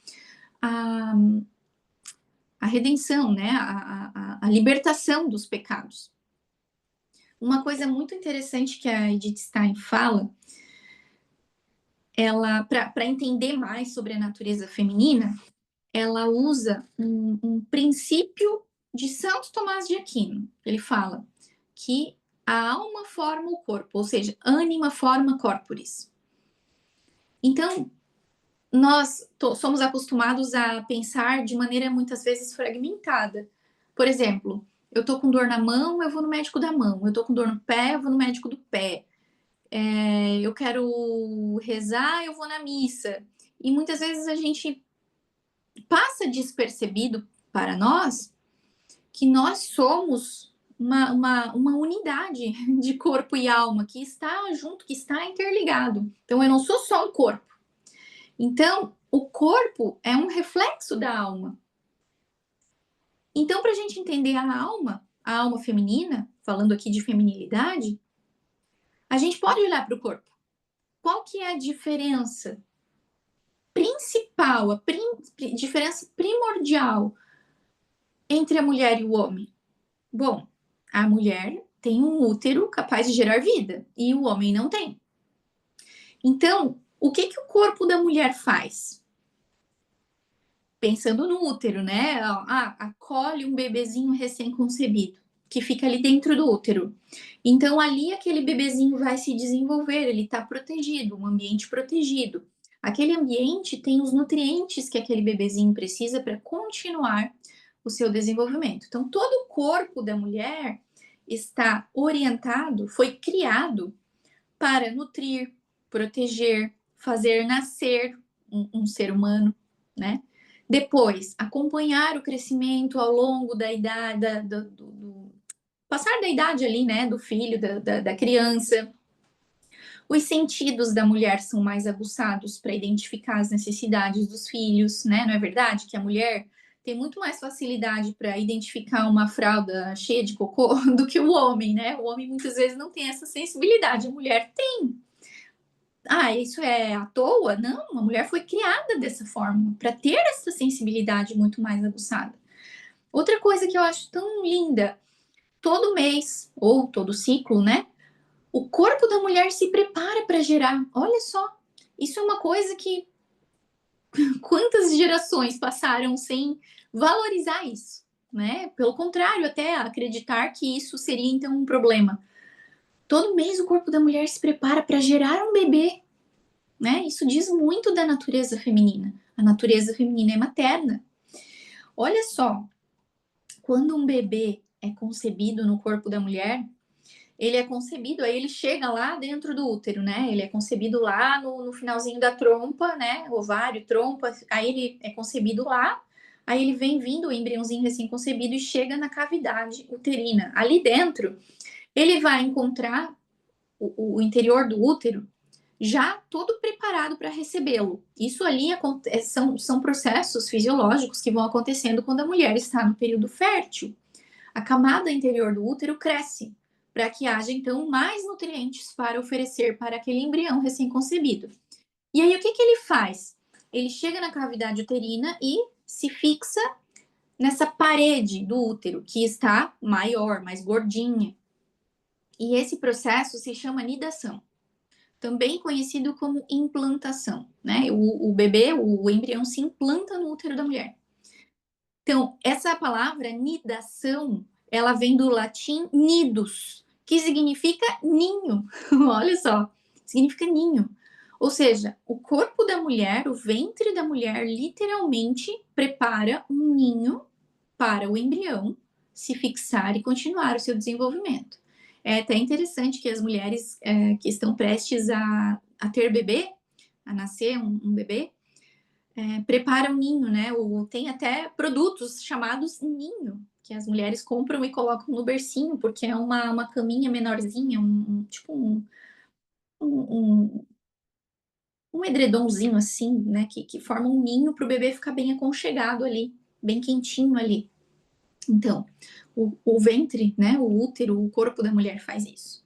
S4: a redenção, né? A libertação dos pecados. Uma coisa muito interessante que a Edith Stein fala, ela, para entender mais sobre a natureza feminina, ela usa um princípio de Santo Tomás de Aquino. Ele fala que a alma forma o corpo, ou seja, anima forma corporis. Então, nós somos acostumados a pensar de maneira muitas vezes fragmentada. Por exemplo, eu tô com dor na mão, eu vou no médico da mão. Eu tô com dor no pé, eu vou no médico do pé. Eu quero rezar, eu vou na missa. E muitas vezes a gente passa despercebido para nós que nós somos uma unidade de corpo e alma que está junto, que está interligado. Então, eu não sou só um corpo. Então, o corpo é um reflexo da alma. Então, para a gente entender a alma feminina, falando aqui de feminilidade, a gente pode olhar para o corpo. Qual que é a diferença principal, diferença primordial entre a mulher e o homem? Bom, a mulher tem um útero capaz de gerar vida e o homem não tem. Então, o que o corpo da mulher faz? Pensando no útero, né? Acolhe um bebezinho recém-concebido que fica ali dentro do útero. Então, ali aquele bebezinho vai se desenvolver, ele está protegido, um ambiente protegido. Aquele ambiente tem os nutrientes que aquele bebezinho precisa para continuar o seu desenvolvimento. Então, todo o corpo da mulher está orientado, foi criado para nutrir, proteger, fazer nascer um ser humano, né? Depois, acompanhar o crescimento ao longo da idade, passar da idade ali, né, do filho, da criança. Os sentidos da mulher são mais aguçados para identificar as necessidades dos filhos, né? Não é verdade que a mulher tem muito mais facilidade para identificar uma fralda cheia de cocô do que o homem, né? O homem muitas vezes não tem essa sensibilidade, a mulher tem. Ah, isso é à toa? Não, a mulher foi criada dessa forma, para ter essa sensibilidade muito mais aguçada. Outra coisa que eu acho tão linda, todo mês, ou todo ciclo, né? O corpo da mulher se prepara para gerar. Olha só, isso é uma coisa que quantas gerações passaram sem valorizar isso, né? Pelo contrário, até acreditar que isso seria então um problema. Todo mês o corpo da mulher se prepara para gerar um bebê, né? Isso diz muito da natureza feminina. A natureza feminina é materna. Olha só, quando um bebê é concebido no corpo da mulher, ele é concebido, aí ele chega lá dentro do útero, né? Ele é concebido lá no finalzinho da trompa, né? Ovário, trompa, aí ele é concebido lá, aí ele vem vindo, o embriãozinho recém-concebido, e chega na cavidade uterina. Ali dentro, ele vai encontrar o interior do útero já todo preparado para recebê-lo. Isso ali são processos fisiológicos que vão acontecendo quando a mulher está no período fértil. A camada interior do útero cresce para que haja, então, mais nutrientes para oferecer para aquele embrião recém-concebido. E aí, o que ele faz? Ele chega na cavidade uterina e se fixa nessa parede do útero, que está maior, mais gordinha. E esse processo se chama nidação, também conhecido como implantação, né? O bebê, o embrião se implanta no útero da mulher. Então, essa palavra nidação, ela vem do latim nidus, que significa ninho. Olha só, significa ninho. Ou seja, o corpo da mulher, o ventre da mulher, literalmente prepara um ninho para o embrião se fixar e continuar o seu desenvolvimento. É até interessante que as mulheres que estão prestes a ter bebê, a nascer um bebê, prepara um ninho, né? Tem até produtos chamados ninho, que as mulheres compram e colocam no bercinho, porque é uma caminha menorzinha, tipo um edredomzinho assim, né? Que forma um ninho para o bebê ficar bem aconchegado ali, bem quentinho ali. Então, o ventre, né? O útero, o corpo da mulher faz isso.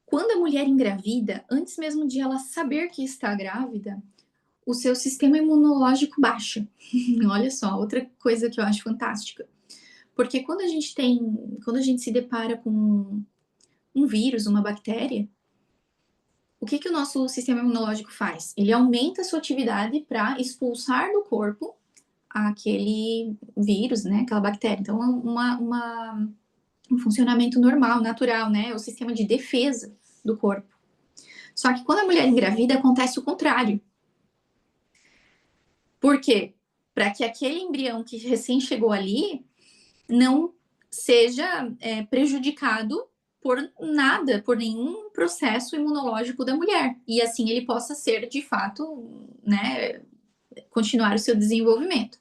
S4: Quando a mulher engravida, antes mesmo de ela saber que está grávida, o seu sistema imunológico baixa. Olha só, outra coisa que eu acho fantástica. Porque quando a gente se depara com um vírus, uma bactéria, o que o nosso sistema imunológico faz? Ele aumenta a sua atividade para expulsar do corpo aquele vírus, né? Aquela bactéria. Então, um funcionamento normal, natural, né? O sistema de defesa do corpo. Só que quando a mulher engravida, acontece o contrário. Por quê? Para que aquele embrião que recém chegou ali não seja prejudicado por nada, por nenhum processo imunológico da mulher. E assim ele possa ser, de fato, né, continuar o seu desenvolvimento.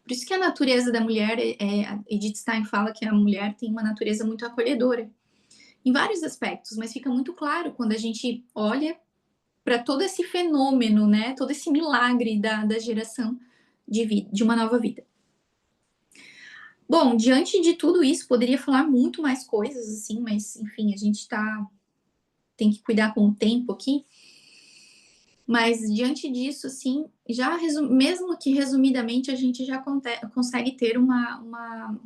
S4: Por isso que a natureza da mulher, Edith Stein fala que a mulher tem uma natureza muito acolhedora, em vários aspectos, mas fica muito claro quando a gente olha para todo esse fenômeno, né, todo esse milagre da geração de uma nova vida. Bom, diante de tudo isso, poderia falar muito mais coisas, assim, mas, enfim, a gente tem que cuidar com o tempo aqui. Mas, diante disso, assim, mesmo que resumidamente, a gente já consegue ter uma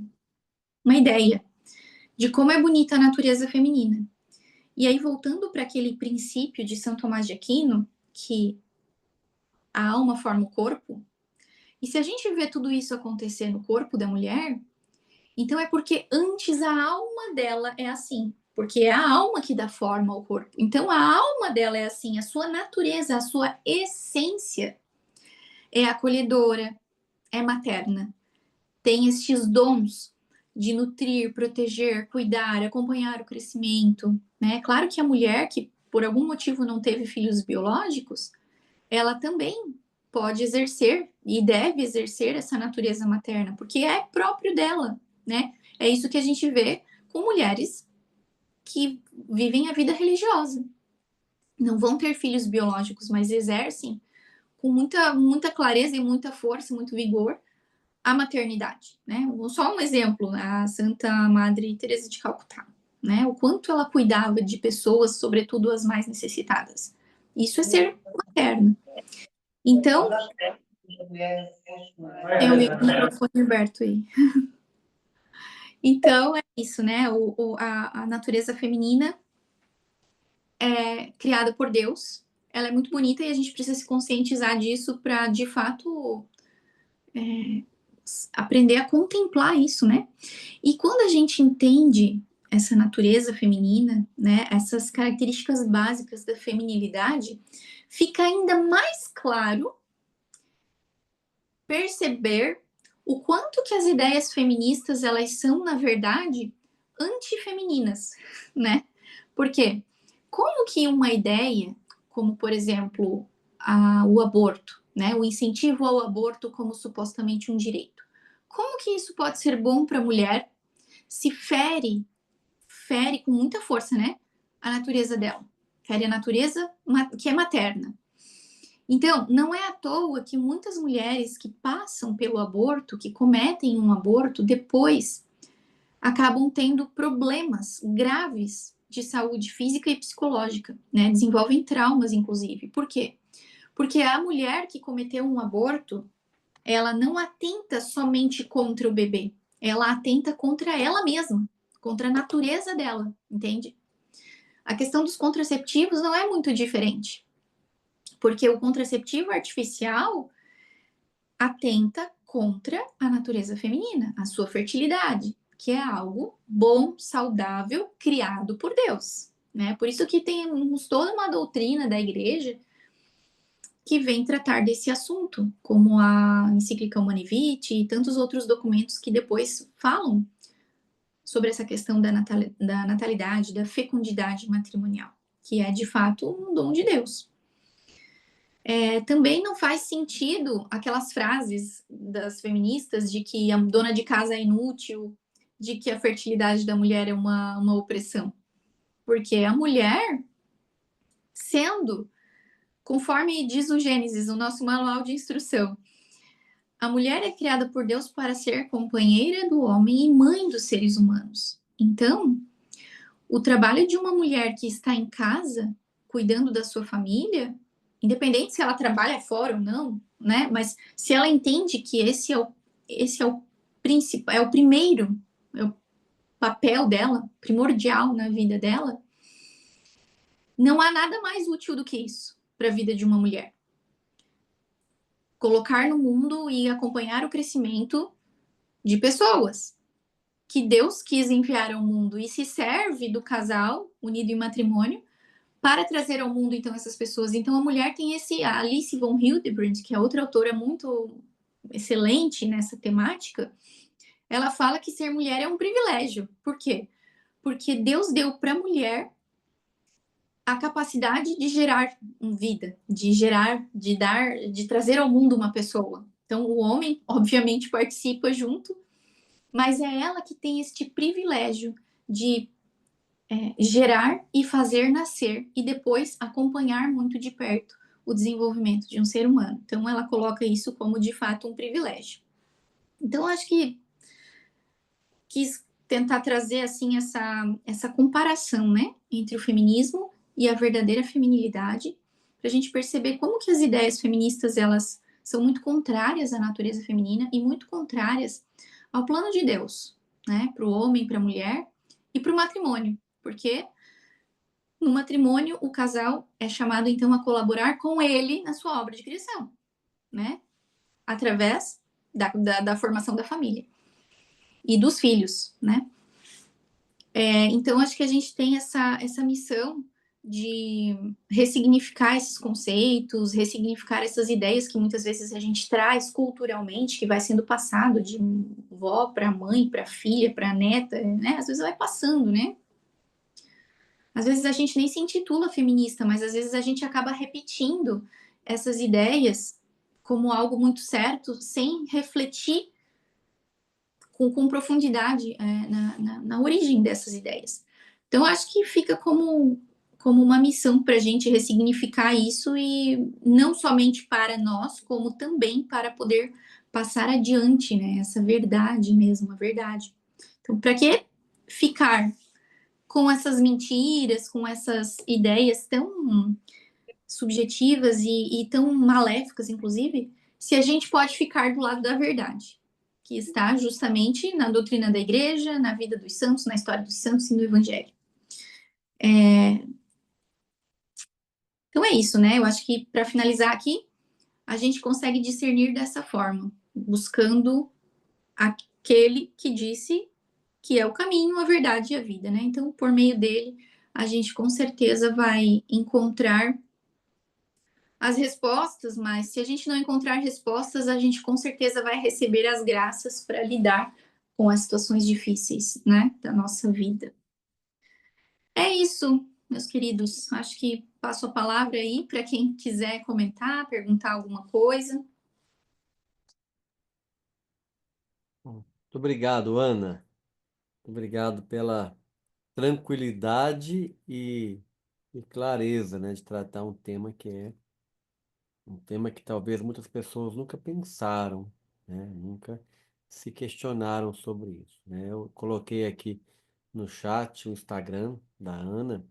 S4: ideia de como é bonita a natureza feminina. E aí, voltando para aquele princípio de São Tomás de Aquino, que a alma forma o corpo, e se a gente vê tudo isso acontecer no corpo da mulher, então é porque antes a alma dela é assim, porque é a alma que dá forma ao corpo. Então a alma dela é assim, a sua natureza, a sua essência é acolhedora, é materna. Tem estes dons de nutrir, proteger, cuidar, acompanhar o crescimento, né? Claro que a mulher que por algum motivo não teve filhos biológicos, ela também pode exercer e deve exercer essa natureza materna, porque é próprio dela, né? É isso que a gente vê com mulheres que vivem a vida religiosa. Não vão ter filhos biológicos, mas exercem com muita clareza e muita força, muito vigor, a maternidade, né? Só um exemplo, a Santa Madre Teresa de Calcutá, né? O quanto ela cuidava de pessoas, sobretudo as mais necessitadas. Isso é ser materno. Então, tem o microfone aberto aí. Então, é isso, né? A natureza feminina é criada por Deus, ela é muito bonita e a gente precisa se conscientizar disso para, de fato, aprender a contemplar isso, né? E quando a gente entende essa natureza feminina, né, essas características básicas da feminilidade, fica ainda mais claro perceber o quanto que as ideias feministas, elas são, na verdade, antifemininas, né? Por quê? Como que uma ideia, como, por exemplo, o aborto, né? O incentivo ao aborto como supostamente um direito. Como que isso pode ser bom para a mulher se fere com muita força, né? A natureza dela. Fere a natureza que é materna. Então, não é à toa que muitas mulheres que passam pelo aborto, que cometem um aborto, depois acabam tendo problemas graves de saúde física e psicológica, né? Desenvolvem traumas, inclusive. Por quê? Porque a mulher que cometeu um aborto, ela não atenta somente contra o bebê, ela atenta contra ela mesma, contra a natureza dela, entende? A questão dos contraceptivos não é muito diferente, porque o contraceptivo artificial atenta contra a natureza feminina, a sua fertilidade, que é algo bom, saudável, criado por Deus, né? Por isso que temos toda uma doutrina da igreja que vem tratar desse assunto, como a encíclica Humanae Vitae e tantos outros documentos que depois falam sobre essa questão da natalidade, da fecundidade matrimonial, que é de fato um dom de Deus. Também não faz sentido aquelas frases das feministas de que a dona de casa é inútil, de que a fertilidade da mulher é uma opressão. Porque a mulher, sendo, conforme diz o Gênesis, o nosso manual de instrução, a mulher é criada por Deus para ser companheira do homem e mãe dos seres humanos. Então, o trabalho de uma mulher que está em casa, cuidando da sua família, independente se ela trabalha fora ou não, né? Mas se ela entende que esse é o principal, é o primeiro, é o papel dela, primordial na vida dela, não há nada mais útil do que isso para a vida de uma mulher. Colocar no mundo e acompanhar o crescimento de pessoas que Deus quis enviar ao mundo e se serve do casal unido em matrimônio para trazer ao mundo, então, essas pessoas. Então, a mulher tem a Alice von Hildebrand, que é outra autora muito excelente nessa temática, ela fala que ser mulher é um privilégio. Por quê? Porque Deus deu para a mulher a capacidade de gerar vida, de trazer ao mundo uma pessoa. Então, o homem, obviamente, participa junto, mas é ela que tem este privilégio de gerar e fazer nascer e depois acompanhar muito de perto o desenvolvimento de um ser humano. Então, ela coloca isso como, de fato, um privilégio. Então, acho que quis tentar trazer, assim, essa comparação, né, entre o feminismo e a verdadeira feminilidade, para a gente perceber como que as ideias feministas, elas são muito contrárias à natureza feminina e muito contrárias ao plano de Deus, né, para o homem, para a mulher e para o matrimônio. Porque no matrimônio, o casal é chamado, então, a colaborar com ele na sua obra de criação, né? Através da formação da família e dos filhos, né? Então, acho que a gente tem essa missão de ressignificar esses conceitos, ressignificar essas ideias que muitas vezes a gente traz culturalmente, que vai sendo passado de vó para mãe, para filha, para neta, né? Às vezes vai passando, né? Às vezes a gente nem se intitula feminista, mas às vezes a gente acaba repetindo essas ideias como algo muito certo, sem refletir com profundidade na origem dessas ideias. Então, acho que fica como uma missão para a gente ressignificar isso, e não somente para nós, como também para poder passar adiante, né, essa verdade mesmo, a verdade. Então, para que ficar com essas mentiras, com essas ideias tão subjetivas e tão maléficas, inclusive, se a gente pode ficar do lado da verdade, que está justamente na doutrina da igreja, na vida dos santos, na história dos santos e no evangelho. Então é isso, né? Eu acho que, para finalizar aqui, a gente consegue discernir dessa forma, buscando aquele que disse que é o caminho, a verdade e a vida, né? Então, por meio dele, a gente com certeza vai encontrar as respostas, mas se a gente não encontrar respostas, a gente com certeza vai receber as graças para lidar com as situações difíceis, né, da nossa vida. É isso, meus queridos. Acho que passo a palavra aí para quem quiser comentar, perguntar alguma coisa.
S2: Muito obrigado, Ana. Obrigado pela tranquilidade e clareza, né, de tratar um tema que talvez muitas pessoas nunca pensaram, né, nunca se questionaram sobre isso, né? Eu coloquei aqui no chat o Instagram da Ana.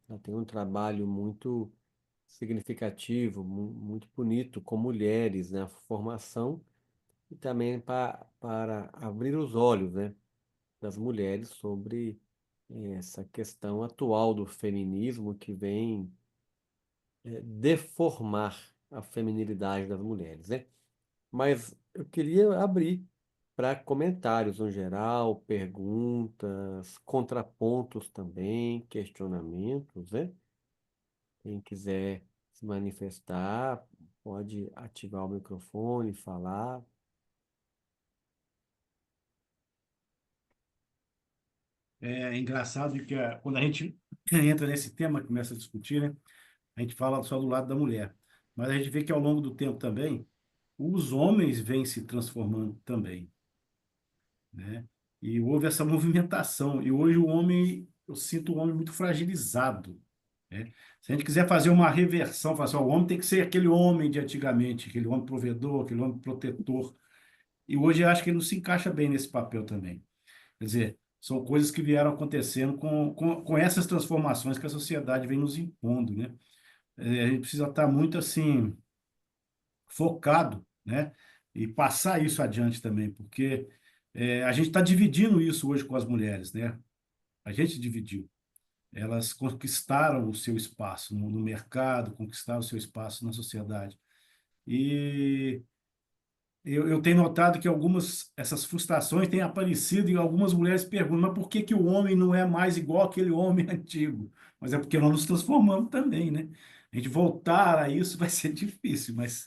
S2: Ela tem um trabalho muito significativo, muito bonito com mulheres, né, a formação e também para abrir os olhos, né, das mulheres sobre essa questão atual do feminismo que vem deformar a feminilidade das mulheres, né? Mas eu queria abrir para comentários no geral, perguntas, contrapontos também, questionamentos, né? Quem quiser se manifestar, pode ativar o microfone, falar.
S3: É engraçado que quando a gente entra nesse tema, começa a discutir, né? A gente fala só do lado da mulher. Mas a gente vê que ao longo do tempo também, os homens vêm se transformando também, né? E houve essa movimentação. E hoje o homem, eu sinto o homem muito fragilizado, né? Se a gente quiser fazer uma reversão, falar assim, ó, o homem tem que ser aquele homem de antigamente, aquele homem provedor, aquele homem protetor. E hoje eu acho que ele não se encaixa bem nesse papel também. Quer dizer, são coisas que vieram acontecendo com essas transformações que a sociedade vem nos impondo, né? A gente precisa estar muito assim focado, né? E passar isso adiante também, porque a gente está dividindo isso hoje com as mulheres, né? A gente dividiu. Elas conquistaram o seu espaço no mercado, conquistaram o seu espaço na sociedade. E eu tenho notado que essas frustrações têm aparecido e algumas mulheres perguntam, mas por que que o homem não é mais igual aquele homem antigo? Mas é porque nós nos transformamos também, né? A gente voltar a isso vai ser difícil, mas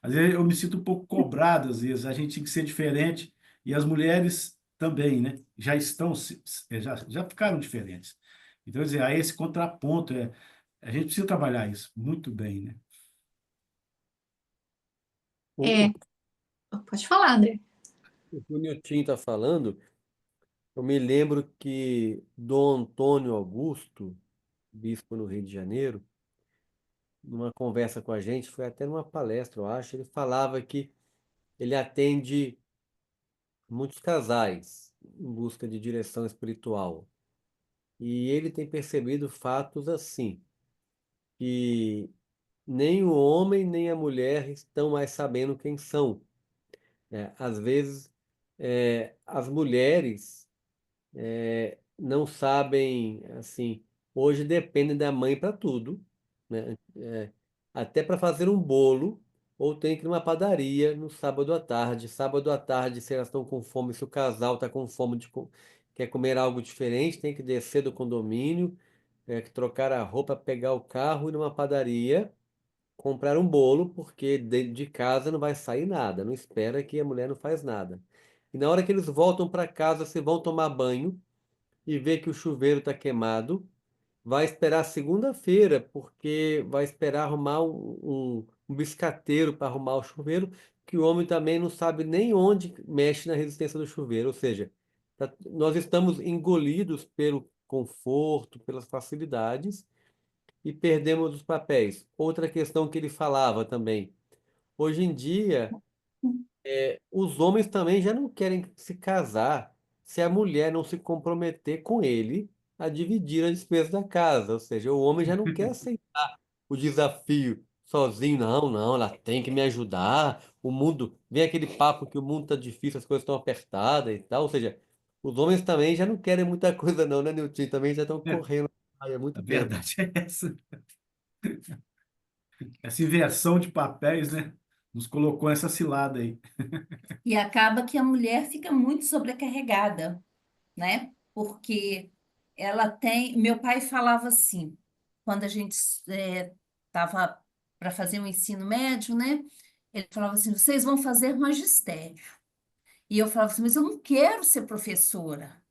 S3: às vezes eu me sinto um pouco cobrado, às vezes. A gente tem que ser diferente e as mulheres também, né? Já estão, já ficaram diferentes. Então, quer dizer, há esse contraponto, a gente precisa trabalhar isso muito bem, né?
S4: É, pode falar, André.
S2: O que o Nilton está falando, eu me lembro que Dom Antônio Augusto, bispo no Rio de Janeiro, numa conversa com a gente, foi até numa palestra, eu acho, ele falava que ele atende muitos casais em busca de direção espiritual. E ele tem percebido fatos assim, que nem o homem nem a mulher estão mais sabendo quem são, né? Às vezes, as mulheres não sabem, assim, hoje dependem da mãe para tudo, né? Até para fazer um bolo, ou tem que ir numa padaria no sábado à tarde. Sábado à tarde, se elas estão com fome, se o casal está com fome quer comer algo diferente, tem que descer do condomínio, que trocar a roupa, pegar o carro e ir numa padaria, comprar um bolo, porque de casa não vai sair nada. Não espera que a mulher não faz nada. E na hora que eles voltam para casa, se vão tomar banho e vê que o chuveiro está queimado, vai esperar segunda-feira, porque vai esperar arrumar um biscateiro para arrumar o chuveiro, que o homem também não sabe nem onde mexe na resistência do chuveiro. Ou seja, nós estamos engolidos pelo conforto, pelas facilidades e perdemos os papéis. Outra questão que ele falava também. Hoje em dia, os homens também já não querem se casar se a mulher não se comprometer com ele a dividir a despesa da casa. Ou seja, o homem já não quer aceitar o desafio sozinho. Não, não, ela tem que me ajudar. O mundo, vem aquele papo que o mundo está difícil, as coisas estão apertadas e tal. Ou seja, os homens também já não querem muita coisa não, né, Nilton? Também já estão
S3: É,
S2: correndo. Ai, é
S3: a
S2: muito tempo.
S3: verdade é essa. Essa inversão de papéis, né? Nos colocou nessa cilada aí.
S1: E acaba que a mulher fica muito sobrecarregada, né? Porque ela tem. Meu pai falava assim, quando a gente estava para fazer o ensino médio, né? Ele falava assim: vocês vão fazer magistério. E eu falava assim: mas eu não quero ser professora.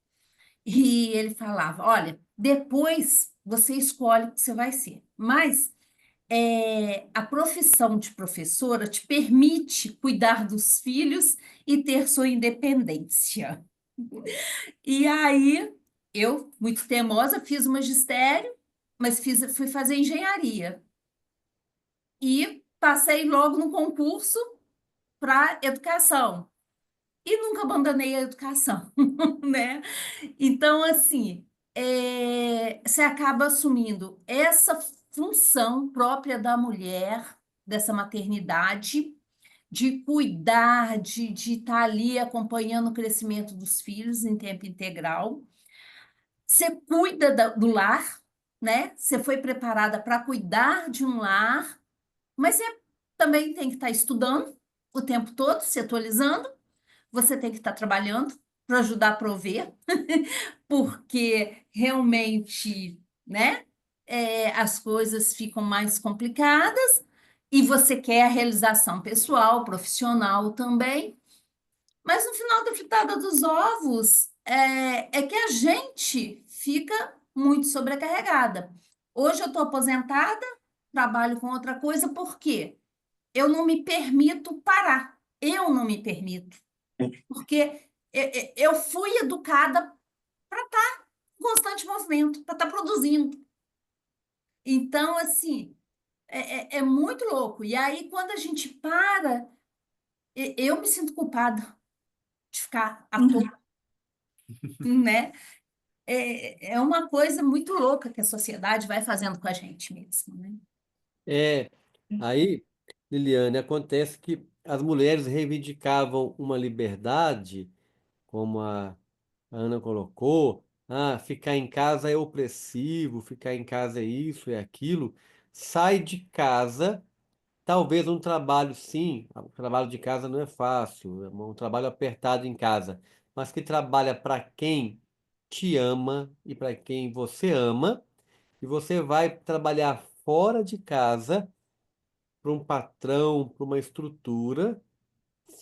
S1: E ele falava: olha, depois você escolhe o que você vai ser. Mas a profissão de professora te permite cuidar dos filhos e ter sua independência. E aí, eu, muito teimosa, fiz o magistério, mas fui fazer engenharia. E passei logo no concurso para educação. E nunca abandonei a educação, né? Então, assim, você acaba assumindo essa função própria da mulher, dessa maternidade, de cuidar, de estar ali acompanhando o crescimento dos filhos em tempo integral. Você cuida do lar, né? Você foi preparada para cuidar de um lar, mas você também tem que estar estudando o tempo todo, se atualizando. Você tem que estar trabalhando para ajudar a prover, porque realmente, né? As coisas ficam mais complicadas e você quer a realização pessoal, profissional também. Mas no final da fritada dos ovos, é que a gente fica muito sobrecarregada. Hoje eu estou aposentada, trabalho com outra coisa, por quê? Eu não me permito parar. Eu não me permito. Porque eu fui educada para estar em constante movimento, para estar produzindo. Então, assim, é muito louco. E aí, quando a gente para, eu me sinto culpada de ficar à toa, né? É uma coisa muito louca que a sociedade vai fazendo com a gente mesmo, né?
S2: É, aí, Liliane, acontece que as mulheres reivindicavam uma liberdade, como a Ana colocou, ficar em casa é opressivo, ficar em casa é isso, é aquilo. Sai de casa, talvez um trabalho, sim, o trabalho de casa não é fácil, é um trabalho apertado em casa, mas que trabalha para quem te ama e para quem você ama, e você vai trabalhar fora de casa para um patrão, para uma estrutura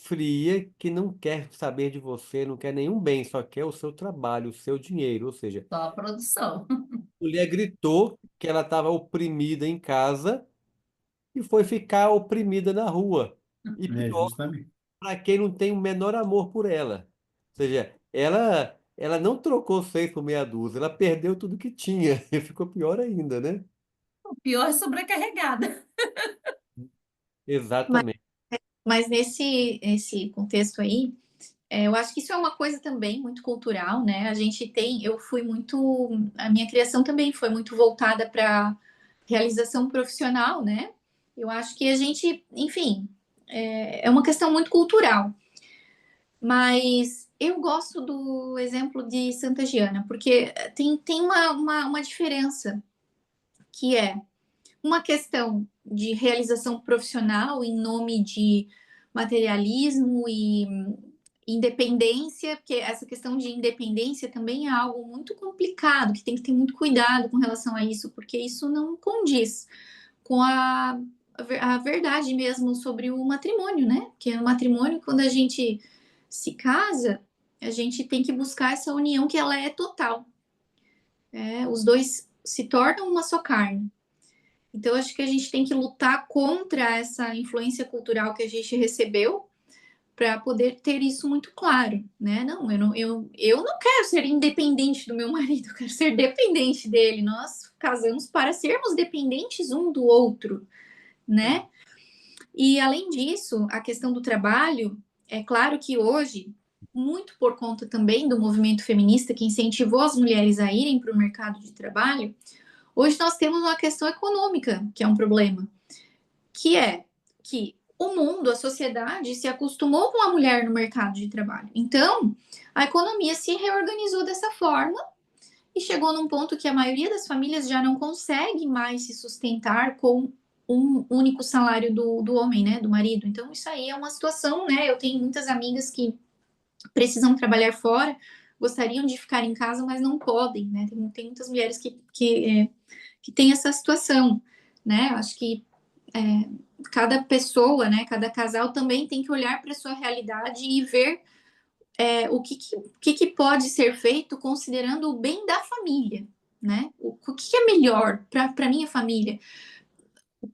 S2: fria que não quer saber de você, não quer nenhum bem, só quer o seu trabalho, o seu dinheiro. Ou seja,
S1: Só a produção.
S2: a mulher gritou que ela estava oprimida em casa e foi ficar oprimida na rua. E
S3: É,
S2: pior,
S3: justamente.
S2: para quem não tem o menor amor por ela. Ou seja, ela não trocou 6 por meia dúzia, ela perdeu tudo que tinha. E ficou pior ainda, né?
S1: O pior é sobrecarregada.
S4: Mas,
S2: Exatamente.
S4: mas nesse contexto aí, eu acho que isso é uma coisa também muito cultural, né? A minha criação também foi muito voltada para realização profissional, né? Eu acho que a gente, enfim, é uma questão muito cultural. Mas eu gosto do exemplo de Santa Giana, porque tem uma diferença, que é uma questão de realização profissional em nome de materialismo e independência, porque essa questão de independência também é algo muito complicado, que tem que ter muito cuidado com relação a isso, porque isso não condiz com a verdade mesmo sobre o matrimônio, né? Porque no matrimônio, quando a gente se casa, a gente tem que buscar essa união que ela é total. Os dois se tornam uma só carne. Então, acho que a gente tem que lutar contra essa influência cultural que a gente recebeu para poder ter isso muito claro, né? Não, eu não quero ser independente do meu marido, eu quero ser dependente dele. Nós casamos para sermos dependentes um do outro, né? E além disso, a questão do trabalho, é claro que hoje, muito por conta também do movimento feminista que incentivou as mulheres a irem para o mercado de trabalho, hoje nós temos uma questão econômica, que é um problema, que é que o mundo, a sociedade, se acostumou com a mulher no mercado de trabalho. Então, a economia se reorganizou dessa forma e chegou num ponto que a maioria das famílias já não consegue mais se sustentar com um único salário do homem, né, do marido. Então, isso aí é uma situação, né? Eu tenho muitas amigas que precisam trabalhar fora, gostariam de ficar em casa, mas não podem, né? Tem muitas mulheres que têm essa situação, né? Acho que cada pessoa, né, cada casal também tem que olhar para a sua realidade e ver o que pode ser feito considerando o bem da família, né? O que é melhor para minha família?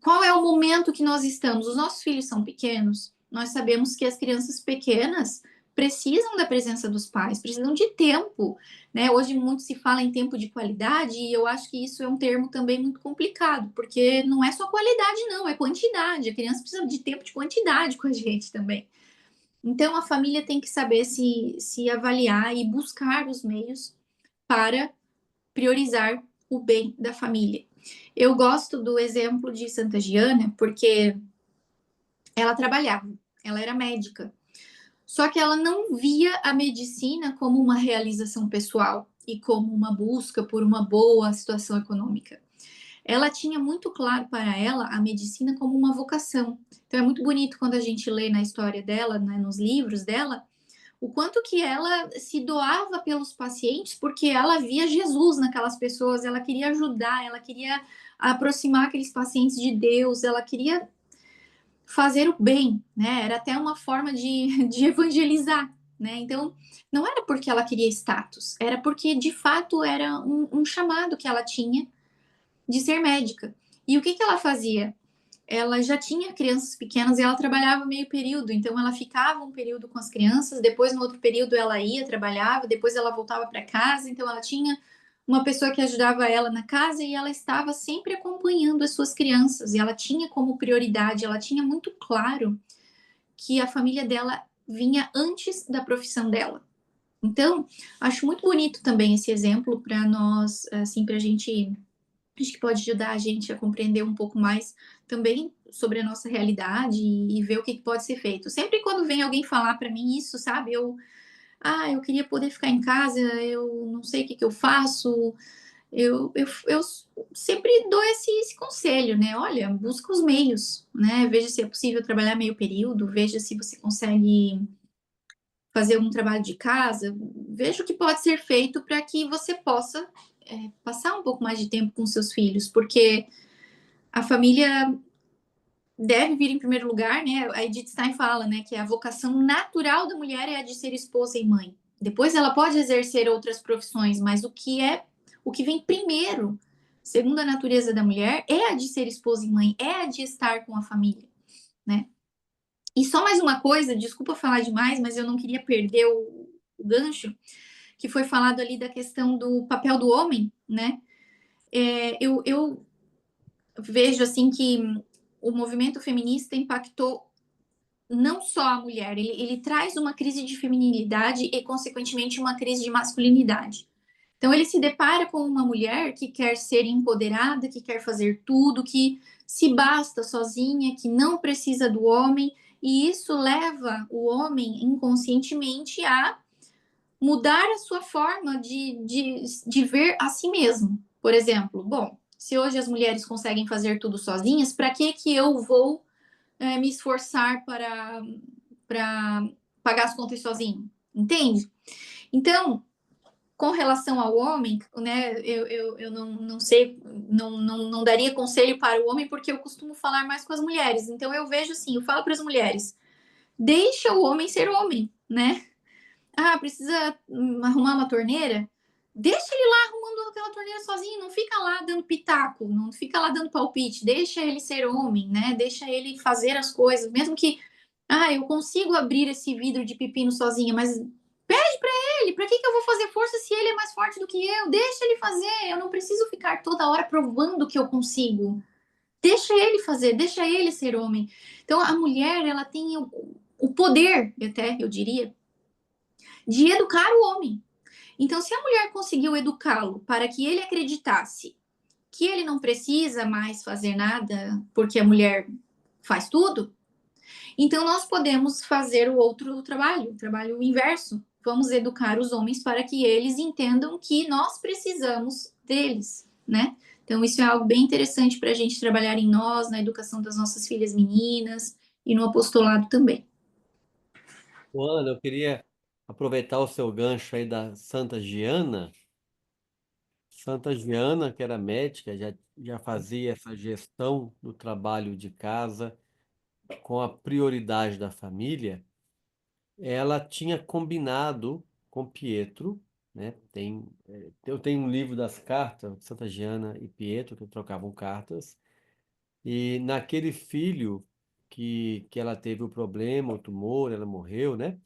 S4: Qual é o momento que nós estamos? Os nossos filhos são pequenos, nós sabemos que as crianças pequenas precisam da presença dos pais, precisam de tempo, né? Hoje muito se fala em tempo de qualidade e eu acho que isso é um termo também muito complicado, porque não é só qualidade, não, é quantidade. A criança precisa de tempo de quantidade com a gente também. Então a família tem que saber se avaliar e buscar os meios para priorizar o bem da família. Eu gosto do exemplo de Santa Giana porque ela trabalhava, ela era médica, só que ela não via a medicina como uma realização pessoal e como uma busca por uma boa situação econômica. Ela tinha muito claro para ela a medicina como uma vocação. Então é muito bonito quando a gente lê na história dela, né, nos livros dela, o quanto que ela se doava pelos pacientes, porque ela via Jesus naquelas pessoas, ela queria ajudar, ela queria aproximar aqueles pacientes de Deus, ela queria fazer o bem, né? Era até uma forma de evangelizar, né? Então, não era porque ela queria status, era porque de fato era um chamado que ela tinha de ser médica. E o que ela fazia? Ela já tinha crianças pequenas e ela trabalhava meio período, então ela ficava um período com as crianças, depois no outro período ela ia, trabalhava, depois ela voltava para casa, então ela tinha uma pessoa que ajudava ela na casa e ela estava sempre acompanhando as suas crianças e ela tinha como prioridade, ela tinha muito claro que a família dela vinha antes da profissão dela. Então, acho muito bonito também esse exemplo para nós, assim, para a gente, acho que pode ajudar a gente a compreender um pouco mais também sobre a nossa realidade e ver o que pode ser feito. Sempre quando vem alguém falar para mim isso, sabe, eu queria poder ficar em casa, eu não sei o que eu faço, eu sempre dou esse conselho, né? Olha, busca os meios, né? Veja se é possível trabalhar meio período, veja se você consegue fazer um trabalho de casa, veja o que pode ser feito para que você possa passar um pouco mais de tempo com seus filhos, porque a família deve vir em primeiro lugar, né? A Edith Stein fala, né, que a vocação natural da mulher é a de ser esposa e mãe. Depois ela pode exercer outras profissões, mas o que vem primeiro, segundo a natureza da mulher, é a de ser esposa e mãe, é a de estar com a família, né? E só mais uma coisa, desculpa falar demais, mas eu não queria perder o gancho, que foi falado ali da questão do papel do homem, né? Eu vejo assim que o movimento feminista impactou não só a mulher, ele traz uma crise de feminilidade e, consequentemente, uma crise de masculinidade. Então, ele se depara com uma mulher que quer ser empoderada, que quer fazer tudo, que se basta sozinha, que não precisa do homem, e isso leva o homem inconscientemente a mudar a sua forma de ver a si mesmo. Por exemplo, bom, se hoje as mulheres conseguem fazer tudo sozinhas, para que eu vou me esforçar para pagar as contas sozinho? Entende? Então, com relação ao homem, né, eu não sei, não daria conselho para o homem, porque eu costumo falar mais com as mulheres. Então, eu vejo assim, eu falo para as mulheres, deixa o homem ser homem, né? Ah, precisa arrumar uma torneira? Deixa ele lá arrumando lavando aquela torneira sozinho, não fica lá dando pitaco, não fica lá dando palpite, deixa ele ser homem, né? Deixa ele fazer as coisas, mesmo que, eu consigo abrir esse vidro de pepino sozinha, mas pede para ele, para que eu vou fazer força se ele é mais forte do que eu? Deixa ele fazer, eu não preciso ficar toda hora provando que eu consigo. Deixa ele fazer, deixa ele ser homem. Então, a mulher, ela tem o poder, até, eu diria, de educar o homem. Então, se a mulher conseguiu educá-lo para que ele acreditasse que ele não precisa mais fazer nada porque a mulher faz tudo, então nós podemos fazer o outro trabalho, o trabalho inverso. Vamos educar os homens para que eles entendam que nós precisamos deles, né? Então, isso é algo bem interessante para a gente trabalhar em nós, na educação das nossas filhas meninas e no apostolado também.
S2: Ana, eu queria aproveitar o seu gancho aí da Santa Giana. Santa Giana, que era médica, já fazia essa gestão do trabalho de casa com a prioridade da família. Ela tinha combinado com Pietro, né? Eu tenho um livro das cartas, Santa Giana e Pietro, que trocavam cartas, e naquele filho que ela teve o problema, o tumor, ela morreu, né?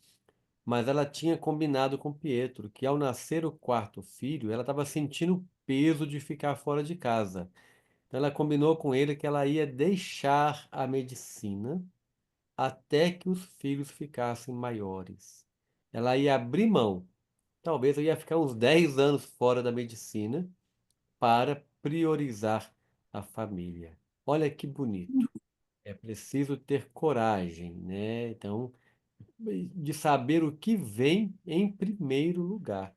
S2: Mas ela tinha combinado com Pietro que ao nascer o quarto filho, ela estava sentindo o peso de ficar fora de casa. Então ela combinou com ele que ela ia deixar a medicina até que os filhos ficassem maiores. Ela ia abrir mão. Talvez eu ia ficar uns 10 anos fora da medicina para priorizar a família. Olha que bonito. É preciso ter coragem, né? Então, de saber o que vem em primeiro lugar.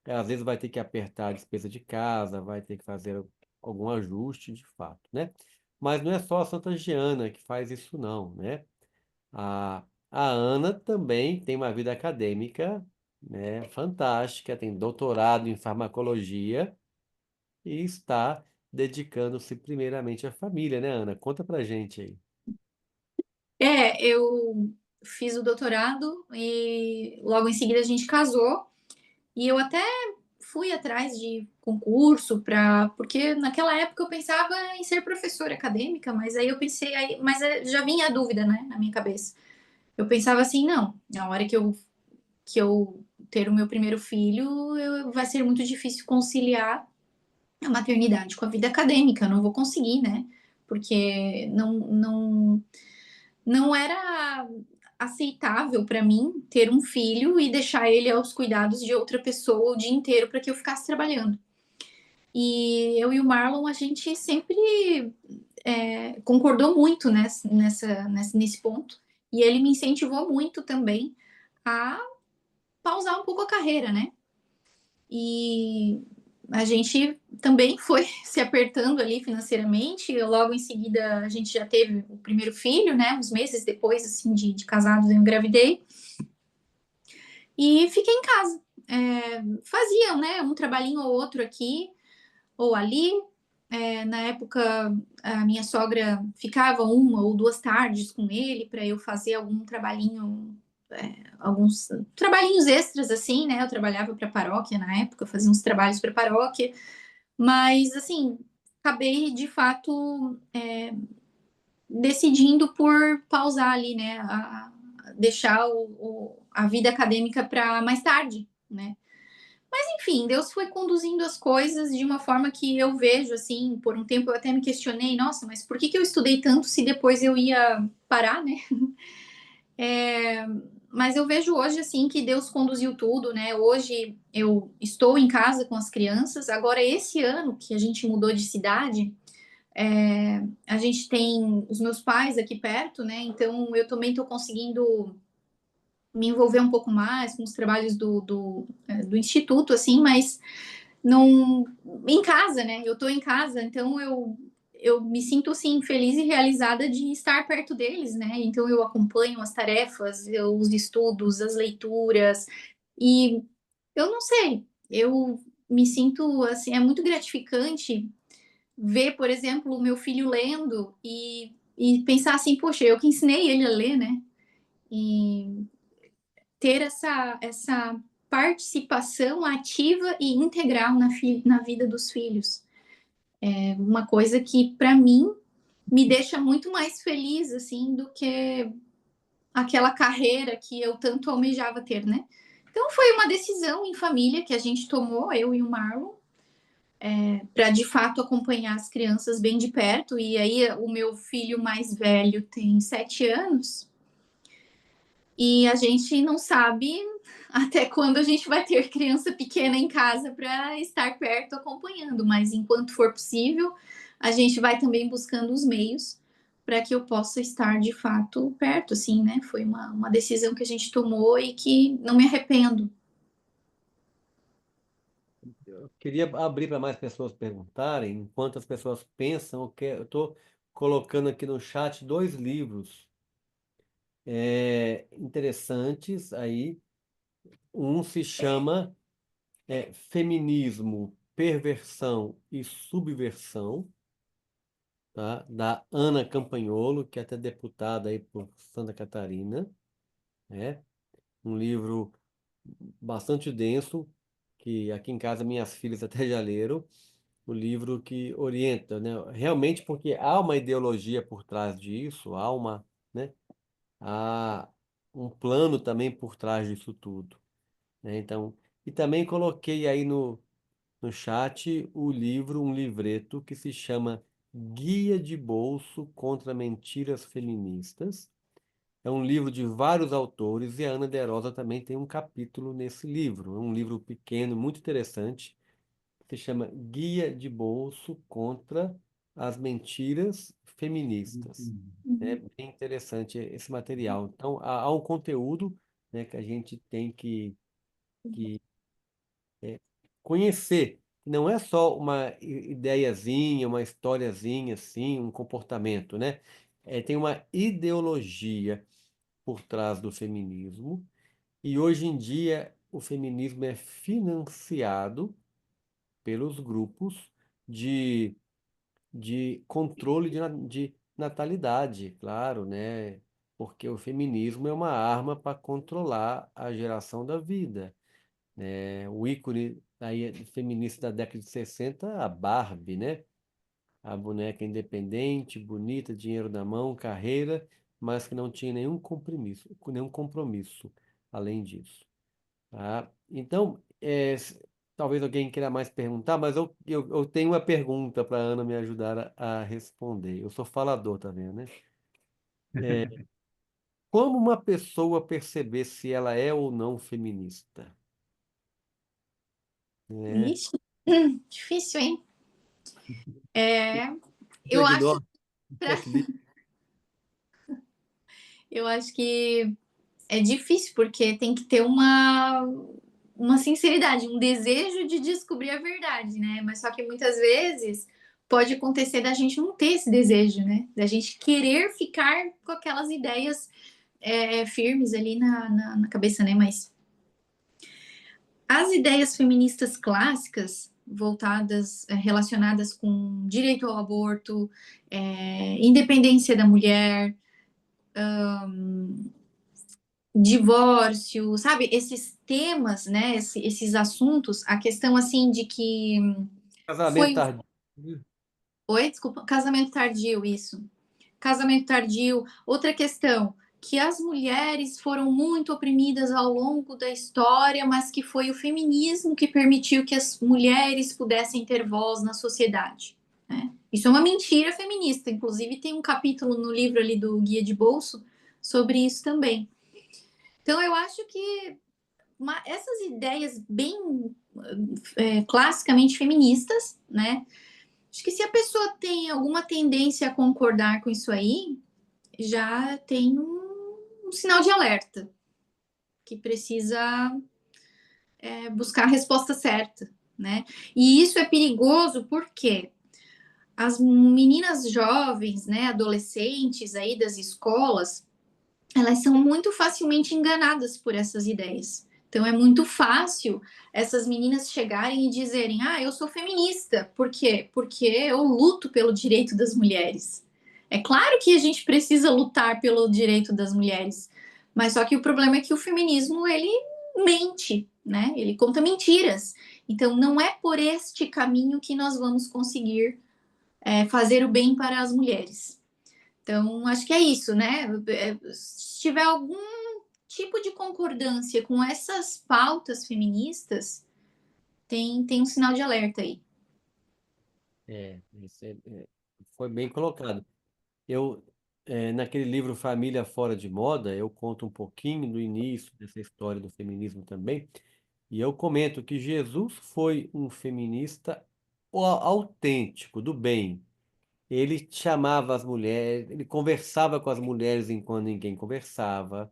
S2: Às vezes vai ter que apertar a despesa de casa, vai ter que fazer algum ajuste de fato, né? Mas não é só a Santa Giana que faz isso, não, né? A Ana também tem uma vida acadêmica, né, fantástica, tem doutorado em farmacologia e está dedicando-se primeiramente à família, né, Ana? Conta pra gente aí.
S4: Eu fiz o doutorado e logo em seguida a gente casou. E eu até fui atrás de concurso porque naquela época eu pensava em ser professora acadêmica, mas aí eu pensei, mas já vinha a dúvida, né, na minha cabeça. Eu pensava assim, não, na hora que eu ter o meu primeiro filho, vai ser muito difícil conciliar a maternidade com a vida acadêmica, eu não vou conseguir, né? Porque não era aceitável para mim ter um filho e deixar ele aos cuidados de outra pessoa o dia inteiro para que eu ficasse trabalhando. E eu e o Marlon, a gente sempre concordou muito nesse ponto. E ele me incentivou muito também a pausar um pouco a carreira, né? E a gente também foi se apertando ali financeiramente. Logo em seguida, a gente já teve o primeiro filho, né? Uns meses depois, assim, de casados, eu engravidei. E fiquei em casa. Fazia, né? Um trabalhinho ou outro aqui ou ali. Na época, a minha sogra ficava 1 ou 2 tardes com ele para eu fazer algum trabalhinho, alguns trabalhinhos extras, assim, né? Eu trabalhava para a paróquia na época, fazia uns trabalhos para a paróquia, mas, assim, acabei de fato decidindo por pausar ali, né? Deixar a vida acadêmica para mais tarde, né? Enfim, Deus foi conduzindo as coisas de uma forma que eu vejo, assim, por um tempo eu até me questionei, nossa, mas por que eu estudei tanto se depois eu ia parar, né? Mas eu vejo hoje, assim, que Deus conduziu tudo, né? Hoje eu estou em casa com as crianças, agora esse ano que a gente mudou de cidade, a gente tem os meus pais aqui perto, né? Então eu também estou conseguindo me envolver um pouco mais com os trabalhos do instituto, assim, mas não em casa, né? Eu tô em casa, então eu me sinto assim feliz e realizada de estar perto deles, né? Então eu acompanho as tarefas, os estudos, as leituras e eu não sei, eu me sinto assim, é muito gratificante ver, por exemplo, o meu filho lendo e pensar assim, poxa, eu que ensinei ele a ler, né? E ter essa participação ativa e integral na vida dos filhos. É uma coisa que, para mim, me deixa muito mais feliz, assim, do que aquela carreira que eu tanto almejava ter, né? Então, foi uma decisão em família que a gente tomou, eu e o Marlon, para, de fato, acompanhar as crianças bem de perto. E aí, o meu filho mais velho tem 7 anos, e a gente não sabe até quando a gente vai ter criança pequena em casa para estar perto acompanhando, mas enquanto for possível, a gente vai também buscando os meios para que eu possa estar de fato perto, assim, né? Foi uma decisão que a gente tomou e que não me arrependo.
S2: Eu queria abrir para mais pessoas perguntarem, enquanto as pessoas pensam, eu estou colocando aqui no chat 2 livros interessantes aí. Um se chama Feminismo, Perversão e Subversão, tá? Da Ana Campagnolo, que é até deputada aí por Santa Catarina, né? Um livro bastante denso, que aqui em casa minhas filhas até já leram, o livro que orienta, né? Realmente porque há uma ideologia por trás disso, né? Há um plano também por trás disso tudo, né? Então, e também coloquei aí no chat um livreto que se chama Guia de Bolso contra Mentiras Feministas. É um livro de vários autores e a Ana De Rosa também tem um capítulo nesse livro. É um livro pequeno, muito interessante, que se chama Guia de Bolso contra as Mentiras Feministas. É bem interessante esse material. Então, há um conteúdo, né, que a gente tem que conhecer. Não é só uma ideiazinha, uma historiazinha, assim, um comportamento, né? Tem uma ideologia por trás do feminismo. E hoje em dia o feminismo é financiado pelos grupos de, de controle de natalidade, claro, né? Porque o feminismo é uma arma para controlar a geração da vida. O ícone aí feminista da década de 60, a Barbie, né? A boneca independente, bonita, dinheiro na mão, carreira, mas que não tinha nenhum compromisso além disso. Tá? Então, talvez alguém queira mais perguntar, mas eu tenho uma pergunta para a Ana me ajudar a responder. Eu sou falador, tá vendo, né? Como uma pessoa perceber se ela é ou não feminista? Né?
S4: Ixi, difícil, hein?
S2: Eu
S4: Eu acho,
S2: ignoro checklist.
S4: eu acho que é difícil, porque tem que ter uma sinceridade, um desejo de descobrir a verdade, né? Mas só que muitas vezes pode acontecer da gente não ter esse desejo, né? Da gente querer ficar com aquelas ideias firmes ali na cabeça, né? Mas as ideias feministas clássicas, voltadas, relacionadas com direito ao aborto, independência da mulher, divórcio, sabe? Esses temas, né? Esses assuntos, a questão assim de que
S2: Casamento
S4: foi.
S2: tardio.
S4: Oi, desculpa, casamento tardio, isso. Casamento tardio. Outra questão, que as mulheres foram muito oprimidas ao longo da história, mas que foi o feminismo que permitiu que as mulheres pudessem ter voz na sociedade, né? Isso é uma mentira feminista. Inclusive, tem um capítulo no livro ali do Guia de Bolso sobre isso também. Então, eu acho que essas ideias bem classicamente feministas, né? Acho que se a pessoa tem alguma tendência a concordar com isso aí, já tem um sinal de alerta, que precisa buscar a resposta certa, né? E isso é perigoso porque as meninas jovens, né, adolescentes aí das escolas, elas são muito facilmente enganadas por essas ideias. Então é muito fácil essas meninas chegarem e dizerem: ah, eu sou feminista. Por quê? Porque eu luto pelo direito das mulheres. É claro que a gente precisa lutar pelo direito das mulheres, mas só que o problema é que o feminismo, ele mente, né? Ele conta mentiras. Então, não é por este caminho que nós vamos conseguir fazer o bem para as mulheres. Então, acho que é isso, né? Se tiver algum tipo de concordância com essas pautas feministas, tem um sinal de alerta aí.
S2: Isso foi bem colocado. Eu, naquele livro Família Fora de Moda, eu conto um pouquinho do início dessa história do feminismo também, e eu comento que Jesus foi um feminista autêntico, do bem. Ele chamava as mulheres, ele conversava com as mulheres enquanto ninguém conversava,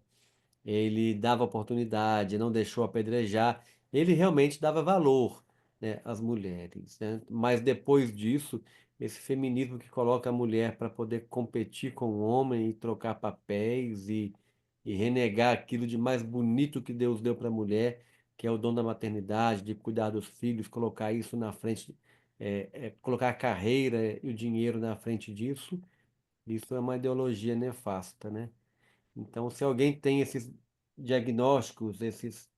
S2: ele dava oportunidade, não deixou apedrejar, ele realmente dava valor, né, às mulheres, né? Mas depois disso, esse feminismo que coloca a mulher para poder competir com o homem e trocar papéis e renegar aquilo de mais bonito que Deus deu para a mulher, que é o dom da maternidade, de cuidar dos filhos, colocar isso na frente, colocar a carreira e o dinheiro na frente disso, isso é uma ideologia nefasta, né? Então, se alguém tem esses diagnósticos, esses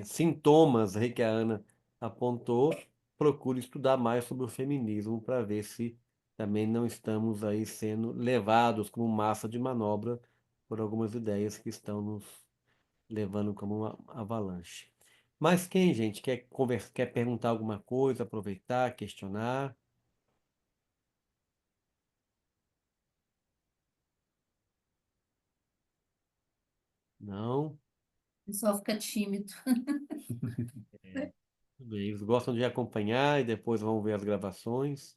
S2: sintomas aí que a Ana apontou, procure estudar mais sobre o feminismo para ver se também não estamos aí sendo levados como massa de manobra por algumas ideias que estão nos levando como uma avalanche. Mas quem, gente, quer perguntar alguma coisa, aproveitar, questionar? Não?
S1: O pessoal fica tímido.
S2: Tudo bem. Eles gostam de acompanhar e depois vão ver as gravações.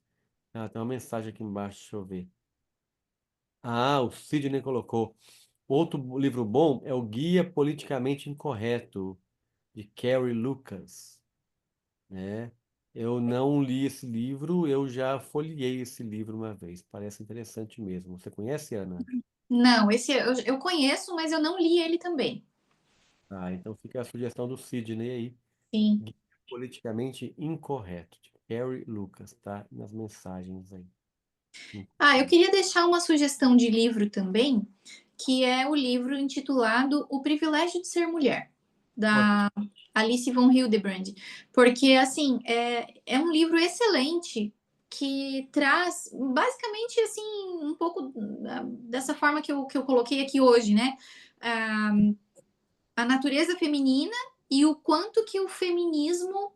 S2: Ah, tem uma mensagem aqui embaixo, deixa eu ver. Ah, o Sidney colocou. Outro livro bom é o Guia Politicamente Incorreto, de Carrie Lucas, né? Eu não li esse livro, eu já folheei esse livro uma vez. Parece interessante mesmo. Você conhece, Ana?
S4: Não, esse eu conheço, mas eu não li ele também.
S2: Ah, então fica a sugestão do Sidney aí.
S4: Sim.
S2: Guia Politicamente Incorreto, de Carrie Lucas, tá? Nas mensagens aí.
S4: Eu queria deixar uma sugestão de livro também, que é o livro intitulado O Privilégio de Ser Mulher,
S2: Ótimo.
S4: da Alice von Hildebrand, porque, assim, é um livro excelente que traz, basicamente, assim, um pouco dessa forma que eu coloquei aqui hoje, né? A natureza feminina e o quanto que o feminismo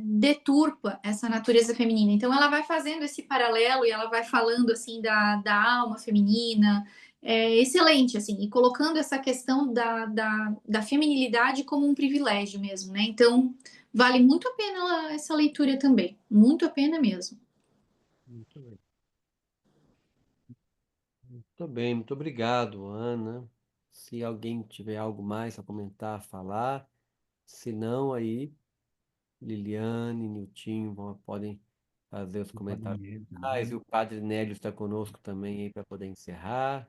S4: deturpa essa natureza feminina. Então, ela vai fazendo esse paralelo e ela vai falando, assim, da alma feminina, excelente, assim, e colocando essa questão da feminilidade como um privilégio mesmo, né? Então, vale muito a pena essa leitura também, muito a pena mesmo.
S2: Muito bem. Muito bem, muito obrigado, Ana. Se alguém tiver algo mais a comentar, falar. Se não, aí Liliane, Niltinho podem fazer os
S3: O Padre
S2: comentários
S3: Nélio
S2: finais. E
S3: também.
S2: o Padre Nélio está conosco também aí para poder encerrar.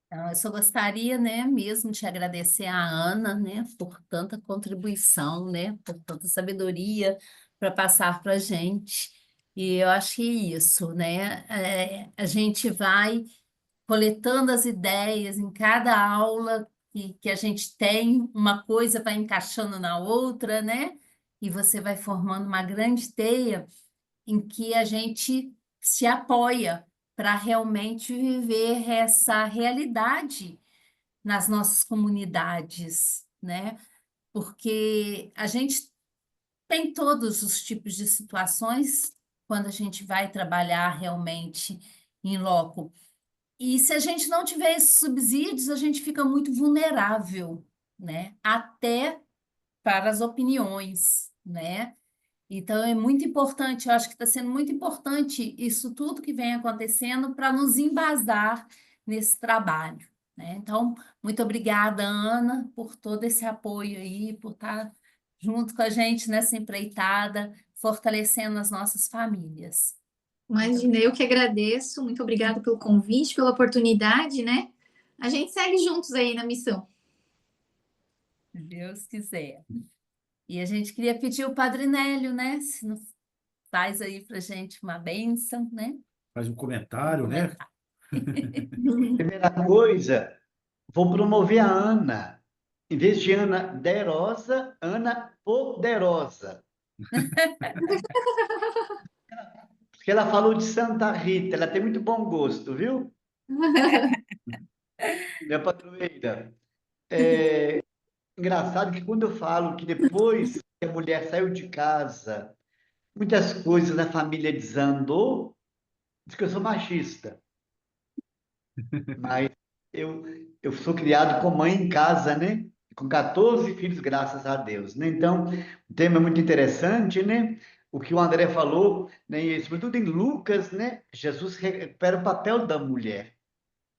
S1: Então, eu só gostaria, né, mesmo de agradecer a Ana, né, por tanta contribuição, né, por tanta sabedoria para passar para a gente. E eu acho que é isso, né, a gente vai coletando as ideias em cada aula que a gente tem, uma coisa vai encaixando na outra, né, e você vai formando uma grande teia em que a gente se apoia para realmente viver essa realidade nas nossas comunidades, né? Porque a gente tem todos os tipos de situações quando a gente vai trabalhar realmente em loco. E se a gente não tiver esses subsídios, a gente fica muito vulnerável, né? Até para as opiniões, né? Então, é muito importante, eu acho que está sendo muito importante isso tudo que vem acontecendo para nos embasar nesse trabalho, né? Então, muito obrigada, Ana, por todo esse apoio aí, por estar junto com a gente nessa empreitada, fortalecendo as nossas famílias. Muito
S4: Imagina, eu que agradeço, muito obrigada pelo convite, pela oportunidade, né? A gente segue juntos aí na missão.
S1: se Deus quiser. E a gente queria pedir o Padre Nélio, né? Se não faz aí para gente uma bênção, né?
S3: Faz um comentário, né?
S1: Comentar.
S5: Primeira coisa, Vou promover a Ana. Em vez de Ana Derosa, Ana Poderosa. Porque ela falou de Santa Rita, ela tem muito bom gosto, viu? Minha patroeira. É engraçado que quando eu falo que depois que a mulher saiu de casa, muitas coisas na família desandou, diz que eu sou machista. Mas eu, eu sou criado com mãe em casa, né? Com 14 filhos, graças a Deus, né? Então, o tema é muito interessante, né? O que o André falou, né? E sobretudo em Lucas, né? Jesus recupera o papel da mulher.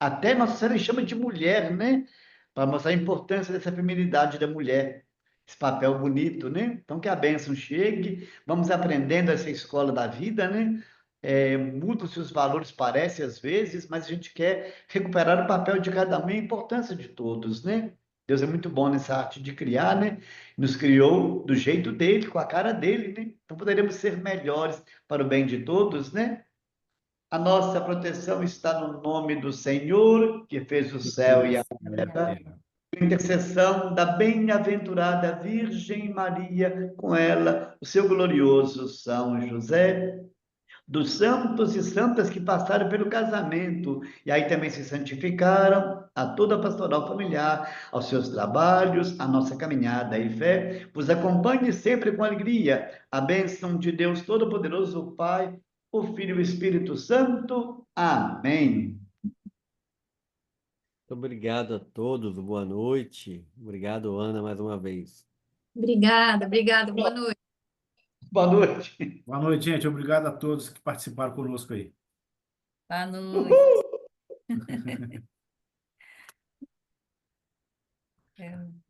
S5: Até Nossa Senhora chama de mulher, né? Para mostrar a importância dessa feminilidade da mulher. Esse papel bonito, né? Então, que a bênção chegue, vamos aprendendo essa escola da vida, né? Mudam-se os valores, parece às vezes, mas a gente quer recuperar o papel de cada um e a importância de todos, né? Deus é muito bom nessa arte de criar, né? Nos criou do jeito dele, com a cara dele, né? Então poderemos ser melhores para o bem de todos, né? A nossa proteção está no nome do Senhor, que fez o céu e a terra, por intercessão da bem-aventurada Virgem Maria, com ela, o seu glorioso São José, dos santos e santas que passaram pelo casamento e aí também se santificaram, a toda a pastoral familiar, aos seus trabalhos, a nossa caminhada e fé, vos acompanhe sempre com alegria. A bênção de Deus Todo-Poderoso, o Pai, o Filho e o Espírito Santo. Amém.
S2: Muito obrigado a todos, boa noite. Obrigado, Ana, mais uma vez.
S4: Obrigada, obrigada. Boa noite.
S5: Boa noite.
S3: Boa noite, gente. Obrigado a todos que participaram conosco aí.
S1: Boa noite. É.